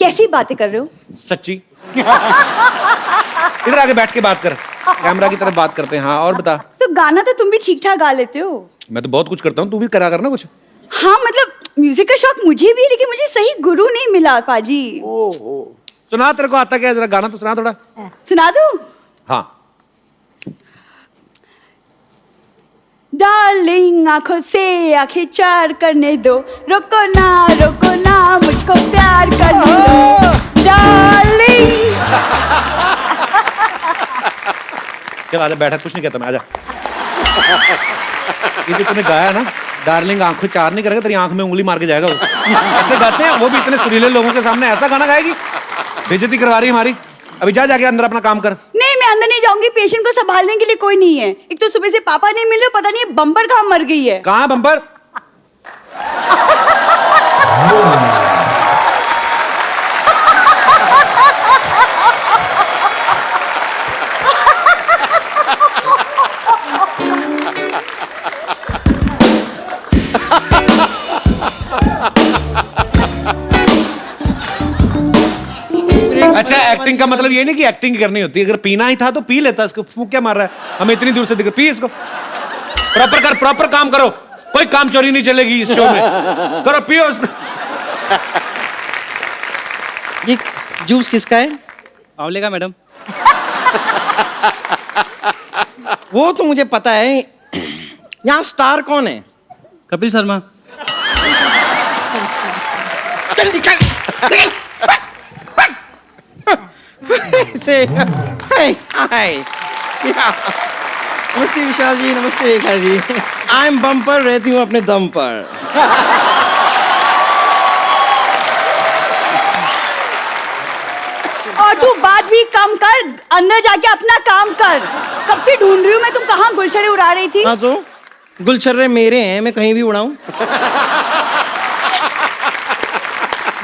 कैसी बातें कर रहे हो? सच्ची। इधर आके बैठ के बात कर, कैमरा की तरफ बात करते हैं। हाँ, और बता। तो गाना तो तुम भी ठीक ठाक गा लेते हो। मैं तो बहुत कुछ करता हूँ, तू भी करा करना कुछ। हाँ मतलब म्यूजिक का शौक मुझे भी है, लेकिन मुझे सही गुरु नहीं मिला पाजी। सुना, तेरे को आता क्या? जरा गाना तो सुना थोड़ा। सुना दूं? हाँ। डार्लिंग आंखों से आंखें चार करने दो, रोको ना मुझको प्यार करने दो डार्लिंग। चल आजा, बैठा, कुछ नहीं कहता मैं, आजा। ये जो तूने गाया ना, डार्लिंग आंखों चार नहीं करेगा, तेरी आंख में उंगली मार के जाएगा वो। ऐसे गाते हैं, वो भी इतने सुरीले लोगों के सामने ऐसा गाना गाएगी? बेइज्जती करवा रही है हमारी। अभी जा जाके अंदर अपना काम कर। नहीं, मैं अंदर नहीं जाऊंगी, पेशेंट को संभालने के लिए कोई नहीं है। एक तो सुबह से पापा नहीं मिल रहे, पता नहीं बम्पर कहाँ मर गई है। कहाँ बम्पर? अच्छा, एक्टिंग का मतलब ये नहीं कि एक्टिंग करनी होती है। अगर पीना ही था तो पी लेता, इसको फूंक क्या मार रहा है? हमें इतनी दूर से दिख, पी इसको। प्रॉपर कर, प्रॉपर काम करो, कोई काम चोरी नहीं चलेगी इस शो में। करो, पियो इसको। ये जूस किसका है? आंवले का मैडम। वो तो मुझे पता है। यहाँ स्टार कौन है? कपिल शर्मा। चल निकल। से हाय हाय। नमस्ते विशाल जी, नमस्ते Rekha ji. I am bumper, रहती हूँ अपने दम पर। और तू बात भी कम कर, अंदर जाके अपना काम कर। कब से ढूंढ रही हूँ मैं, तुम कहाँ गुलशरे उड़ा रही थी? हाँ तो गुलछर्रे मेरे हैं, मैं कहीं भी उड़ाऊं।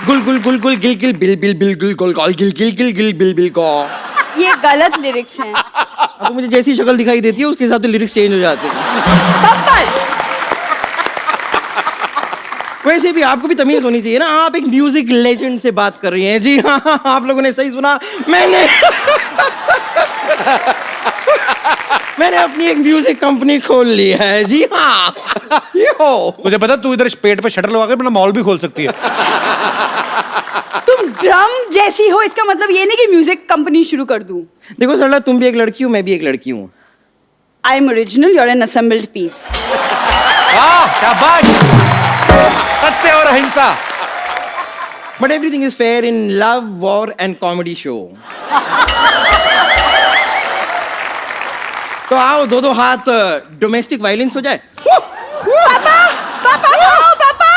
Gul Gul Gul Gul Gill Gill bill bill bill Gul Gul Gul Gill Gill Gill Gill bill bill को। ये गलत लिरिक्स हैं। अब मुझे जैसी शक्ल दिखाई देती है उसके हिसाब से लिरिक्स चेंज हो जाते हैं। वैसे भी आपको भी तमीज होनी चाहिए ना, आप एक म्यूजिक लेजेंड से बात कर रही हैं। जी हाँ, आप लोगों ने सही सुना, मैंने अपनी एक म्यूजिक कंपनी खोल ली है। जी हाँ। मुझे पता, तू इधर पेट पे शटर लगा के अपना मॉल भी खोल सकती है। तुम ड्रम जैसी हो, इसका मतलब ये नहीं कि म्यूजिक कंपनी शुरू कर दूं। देखो सरला, तुम भी एक लड़की हो, मैं भी एक लड़की हूँ। I am original, you are an assembled piece. शाबाश, सत्य और अहिंसा। But everything is fair in love, war and comedy show. तो आओ दो दो हाथ डोमेस्टिक वायलेंस हो जाए। पापा पापा पापा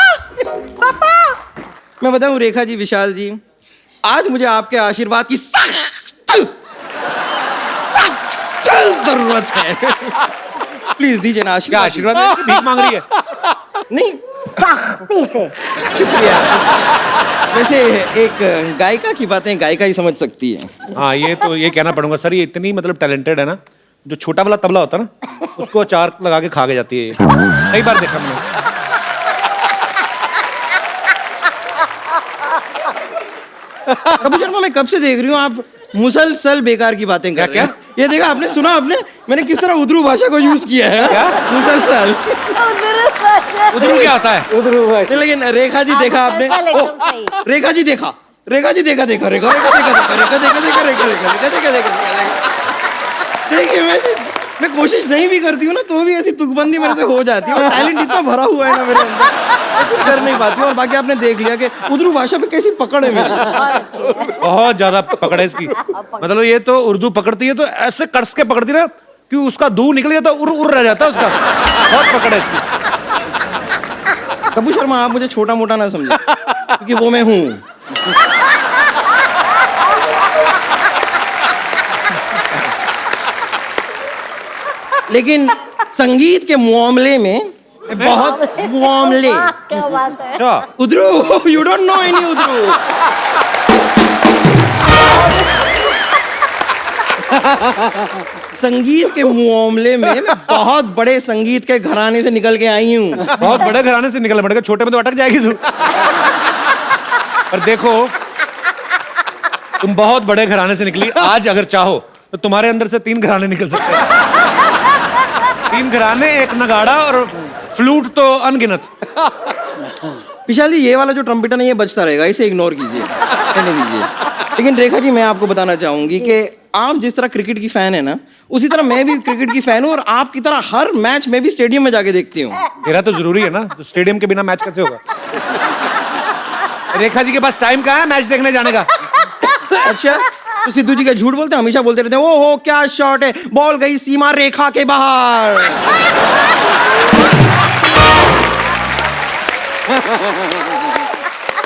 पापा। मैं बताऊं रेखा जी, विशाल जी, आज मुझे आपके आशीर्वाद की सख्त जरूरत है। प्लीज दीजिए ना क्या आशीर्वाद है? भीख मांग रही है? नहीं, सख्ती से। शुक्रिया। वैसे एक गायिका की बातें गायिका ही समझ सकती है। हाँ, ये कहना पड़ूंगा सर, ये इतनी मतलब टैलेंटेड है ना, जो छोटा वाला तबला होता है ना, उसको अचार लगा के खा के जाती है ये। कई बार देखा मैंने। कपूर शर्मा, मैं कब से देख रही हूँ आप मुसलसल बेकार की बातें कर रहे हैं। ये देखा आपने, सुना आपने मैंने किस तरह उद्रू भाषा को यूज किया है? क्या मुसलसल? उद्रू क्या होता है? उद्रू भाषा। लेकिन रेखा जी देखा आपने? रेखा जी देखा, रेखा जी देखा, देखा रेखा, रेखा देखा, रेखा देखा, देखा रेखा, रेखा रेखा देखा, देखा। देखिए, मैं कोशिश नहीं भी करती हूँ ना, तो भी ऐसी तुकबंदी मेरे से हो जाती है। और टैलेंट इतना भरा हुआ है ना मेरे अंदर, मैं कुछ कर नहीं पाती हूँ। और बाकी आपने देख लिया कि उर्दू भाषा पे कैसी पकड़ है मेरी। बहुत ज्यादा पकड़ है इसकी। मतलब ये तो उर्दू पकड़ती है तो ऐसे कस के पकड़ती ना कि उसका दूर निकल जाता, उड़ उड़ रह जाता उसका। बहुत पकड़ है इसकी। कपूर शर्मा, आप मुझे छोटा मोटा ना समझे, क्योंकि वो मैं हूँ। लेकिन संगीत के मामले में बहुत मामले। क्या बात है? उद्रू, यू डोंट नो एनी उद्रू। संगीत के मामले में मैं बहुत बड़े संगीत के घराने से निकल के आई हूँ। बहुत बड़े घराने से निकल पड़ेगा, छोटे में तो अटक जाएगी तू। पर देखो, तुम बहुत बड़े घराने से निकली। आज अगर चाहो तो तुम्हारे अंदर से 3 घराने निकल सकते हैं। 3 घराने, एक नगाड़ा और फ्लूट तो अनगिनत। विशाल जी, ये वाला जो ट्रम्पेट है ना, ये बजता रहेगा, इसे इग्नोर कीजिए, कहने दीजिए। लेकिन रेखा जी, मैं आपको बताना चाहूंगी कि आप जिस तरह क्रिकेट की फैन है ना, उसी तरह मैं भी क्रिकेट की फैन हूँ। और आपकी तरह हर मैच में भी स्टेडियम में जाके देखती हूँ। मेरा तो जरूरी है ना, तो स्टेडियम के बिना मैच कैसे होगा? रेखा जी के पास टाइम कहाँ है मैच देखने जाने का? अच्छा, तो सिद्धू जी का झूठ बोलते हैं, हमेशा बोलते रहते हैं, ओहो क्या शॉट है, बॉल गई सीमा रेखा के बाहर।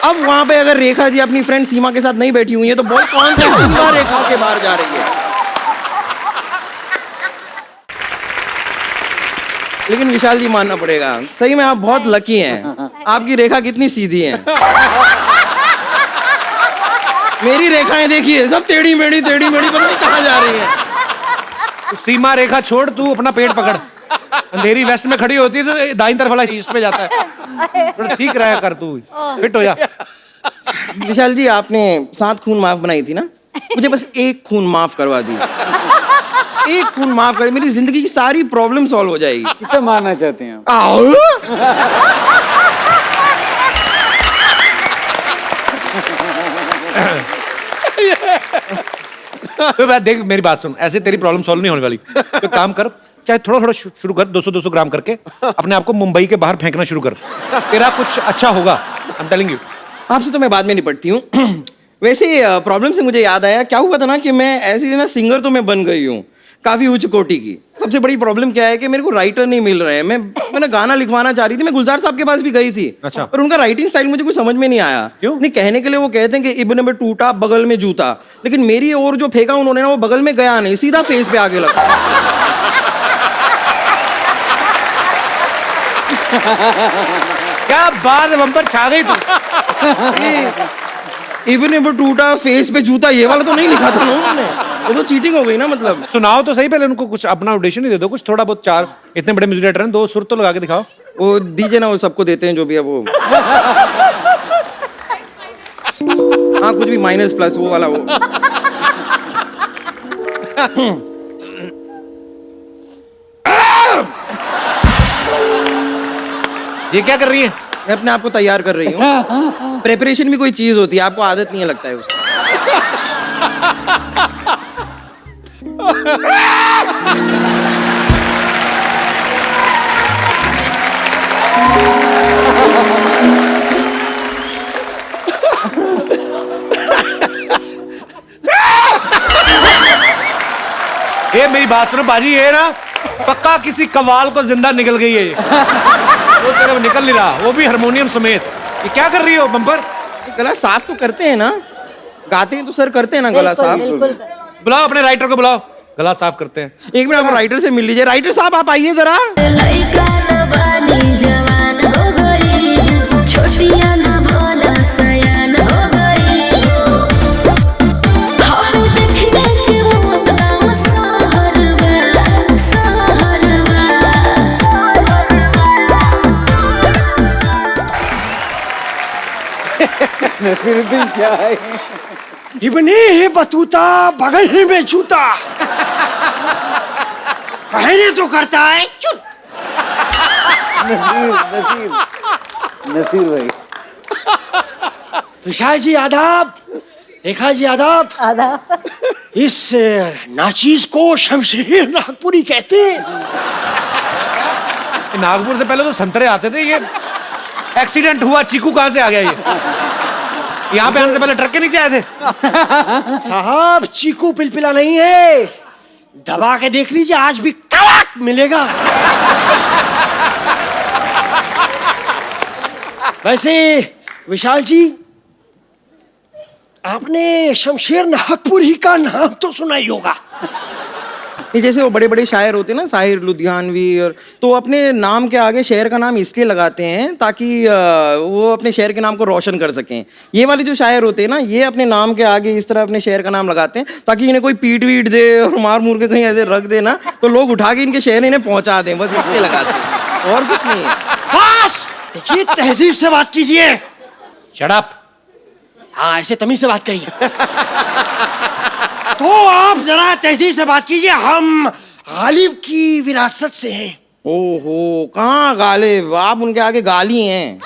अब वहां पे अगर रेखा जी अपनी फ्रेंड सीमा के साथ नहीं बैठी हुई है, तो बॉल कौन सी सीमा रेखा के बाहर जा रही है? लेकिन विशाल जी, मानना पड़ेगा, सही में आप बहुत लकी हैं। आपकी रेखा कितनी सीधी है। मेरी रेखाएं देखिए, सब टेढ़ी मेढ़ी पता नहीं कहाँ जा रही है। तो सीमा रेखा छोड़, तू अपना पेट पकड़। अंधेरी वेस्ट में खड़ी होती है तो दाईं तरफ वाला ईस्ट में जाता है। थोड़ा ठीक रहा कर, तू फिट हो जा। विशाल जी, आपने 7 खून माफ बनाई थी ना, मुझे बस 1 खून माफ करवा दी। 1 खून माफ कर, मेरी जिंदगी की सारी प्रॉब्लम सॉल्व हो जाएगी। किसे मारना चाहते हैं? तो देख, मेरी बात सुन, ऐसे तेरी प्रॉब्लम सॉल्व नहीं होने वाली। तो काम कर, चाहे थोड़ा थोड़ा शुरू कर, 200-200 ग्राम करके अपने आप को मुंबई के बाहर फेंकना शुरू कर। तेरा कुछ अच्छा होगा, आई एम टेलिंग यू। आपसे तो मैं बाद में निपटती हूँ। वैसे प्रॉब्लम से मुझे याद आया, क्या हुआ था ना कि मैं ऐसी ना सिंगर तो मैं बन गई हूँ, काफी उच्च कोटि की। सबसे बड़ी प्रॉब्लम क्या है कि मेरे को राइटर नहीं मिल रहे हैं। मैंने गाना लिखवाना चाह रही थी, मैं गुलजार साहब के पास भी गई थी। अच्छा। पर उनका राइटिंग स्टाइल मुझे कुछ समझ में नहीं आया। क्यों? नहीं, कहने के लिए वो कहते हैं कि इब्न में टूटा बगल में जूता, लेकिन मेरी और जो फेंका उन्होंने ना, वो बगल में गया नहीं, सीधा फेस पे आगे लगा। क्या बात है, बम्पर छा गई तू। इब्न में टूटा फेस पे जूता, ये वाला तो नहीं लिखा था ना उन्होंने। वो तो चीटिंग हो गई ना। मतलब सुनाओ तो सही, पहले उनको कुछ अपना ऑडिशन ही दे दो, कुछ थोड़ा बहुत। 4 इतने बड़े म्यूजिक डायरेक्टर हैं, 2 सुर तो लगा के दिखाओ। वो दीजिए ना, वो सबको देते हैं जो भी है वो। हाँ, कुछ भी माइनस प्लस वो वाला वो। ये क्या कर रही है? मैं अपने आप को तैयार कर रही हूँ। प्रेपरेशन भी कोई चीज होती है, आपको आदत नहीं है लगता है उसकी। ये मेरी बात सुनो बाजी, ये ना पक्का किसी कवाल को जिंदा निकल गई है ये। वो तेरे निकल नहीं रहा, वो भी हारमोनियम समेत। ये क्या कर रही हो बम्पर? गला साफ तो करते हैं ना, गाते हैं तो सर करते हैं ना गला साफ। बुलाओ अपने राइटर को, बुलाओ, गला साफ करते हैं। एक मिनट आप राइटर से मिल लीजिए। राइटर साहब आप आइए जरा। फिर भी क्या है? इबने है बतूता बगल ही में जूता, कहने तो करता है चुप। नसीर भाई। विशाल जी आदाब, रेखा जी आदाब। आदाब। इस नाचीज को शमशेर नागपुरी कहते हैं। नागपुर से पहले तो संतरे आते थे, ये एक्सीडेंट हुआ, चीकू कहां से आ गया ये? यहाँ पे आने से पहले ट्रक के नीचे आए थे। साहब चीकू पिलपिला नहीं है, दबा के देख लीजिए, आज भी कड़क मिलेगा। वैसे विशाल जी, आपने शमशेर नागपुरी का नाम तो सुना ही होगा। ये जैसे वो बड़े बड़े शायर होते हैं ना, साहिर लुधियानवी, और तो अपने नाम के आगे शहर का नाम इसलिए लगाते हैं ताकि वो अपने शहर के नाम को रोशन कर सकें। ये वाले जो शायर होते हैं ना, ये अपने नाम के आगे इस तरह अपने शहर का नाम लगाते हैं ताकि इन्हें कोई पीट वीट दे और मार मूर के कहीं ऐसे रख दे ना, तो लोग उठा के इनके शहर इन्हें पहुंचा दें, बस इसलिए लगाते हैं, और कुछ नहीं है। बस देखिए, तहजीब से बात कीजिए। Shut up. हाँ, ऐसे तमीज से बात करिए। तो आप जरा तहजीब से बात कीजिए, हम गालिब की विरासत से हैं। ओहो, कहाँ गालिब, आप उनके आगे गाली हैं।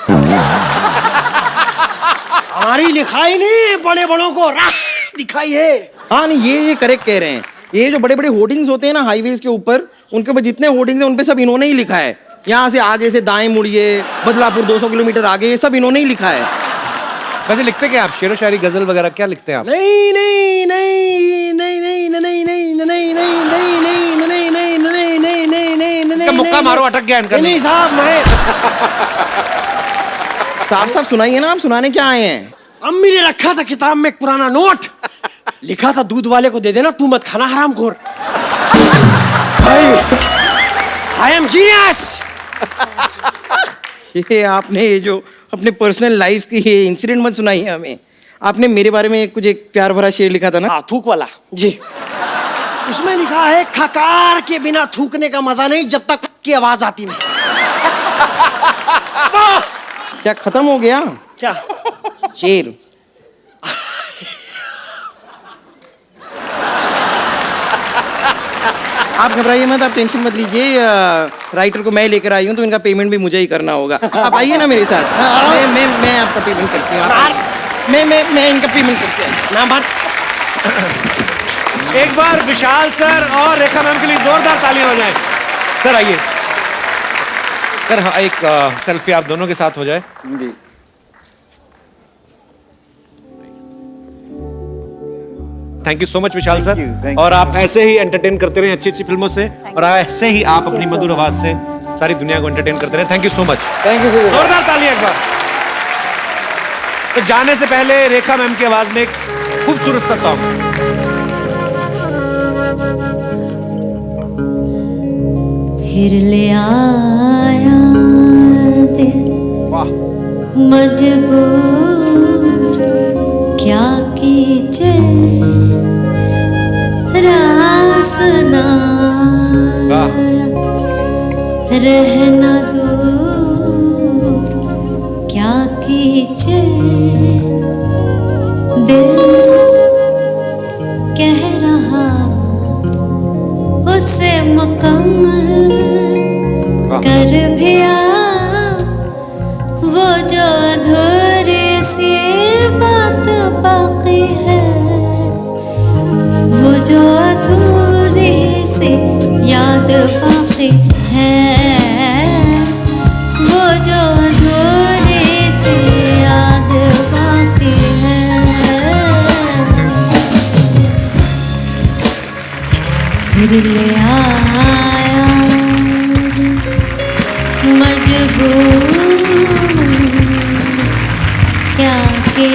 हमारी लिखाई नहीं, बड़े बड़ों को राह दिखाई है। हाँ नहीं, ये करेक्ट कह रहे हैं। ये जो बड़े बड़े होर्डिंग्स होते हैं ना हाईवेज के ऊपर, उनके ऊपर जितने होर्डिंग्स हैं उन पे सब इन्होंने ही लिखा है। यहाँ से आगे से दाएं मुड़िए, बदलापुर 200 किलोमीटर आगे, ये सब इन्होंने ही लिखा है। वैसे लिखते क्या आप? शेरो शायरी, गजल वगैरह क्या लिखते हैं आप? नहीं नहीं नहीं नहीं नहीं नहीं नहीं नहीं नहीं नहीं नहीं नहीं नहीं नहीं नहीं नहीं नहीं नहीं नहीं, मुक्का मारो, अटक गया इनका। नहीं साहब, मैं साफ सुनाइए ना, आप सुनाने क्या आए हैं? अम्मी ने रखा था किताब में एक पुराना नोट, लिखा था दूध वाले को दे देना, तू मत खाना हरामखोर। I am genius. ये आपने ये जो अपने पर्सनल लाइफ की ये इंसिडेंट मत सुनाइए हमें। आपने मेरे बारे में कुछ एक प्यार भरा शेर लिखा था ना? हाँ, थूक वाला जी। उसमें लिखा है, खकार के बिना थूकने का मजा नहीं जब तक की आवाज आती नहीं। क्या खत्म हो गया क्या शेर? आप घबराइए मत, आप टेंशन मत लीजिए। राइटर को मैं लेकर आई हूँ तो इनका पेमेंट भी मुझे ही करना होगा। आप आइए ना मेरे साथ। मैं आपका पेमेंट करती हूँ। मैं इनका पेमेंट करती हूँ ना। बात एक बार विशाल सर और रेखा मैम के लिए जोरदार तालियां हो जाए। सर आइए सर। हाँ, एक सेल्फी आप दोनों के साथ हो जाए जी। Thank you so much Vishal sir. और आप ऐसे ही एंटरटेन करते रहे अच्छी अच्छी फिल्मों से, और ऐसे ही आप अपनी मधुर आवाज से सारी दुनिया को एंटरटेन करते रहे। Thank you so much. Thank you. जोरदार तालियां एक बार। तो जाने से पहले रेखा मैम की आवाज में एक खूबसूरत सा सॉन्ग। फिर ले आया दिल मजबूर, क्या कीजिए रास ना रहना दूर, क्या कीजिए दिल कह रहा उसे मुकम्मल कर भी वो जो अधूरी सी बात बाकी है, वो जो अधूरी सी याद बाकी है, वो जो अधूरी सी याद बाकी है। ले आया मजबूर क्या के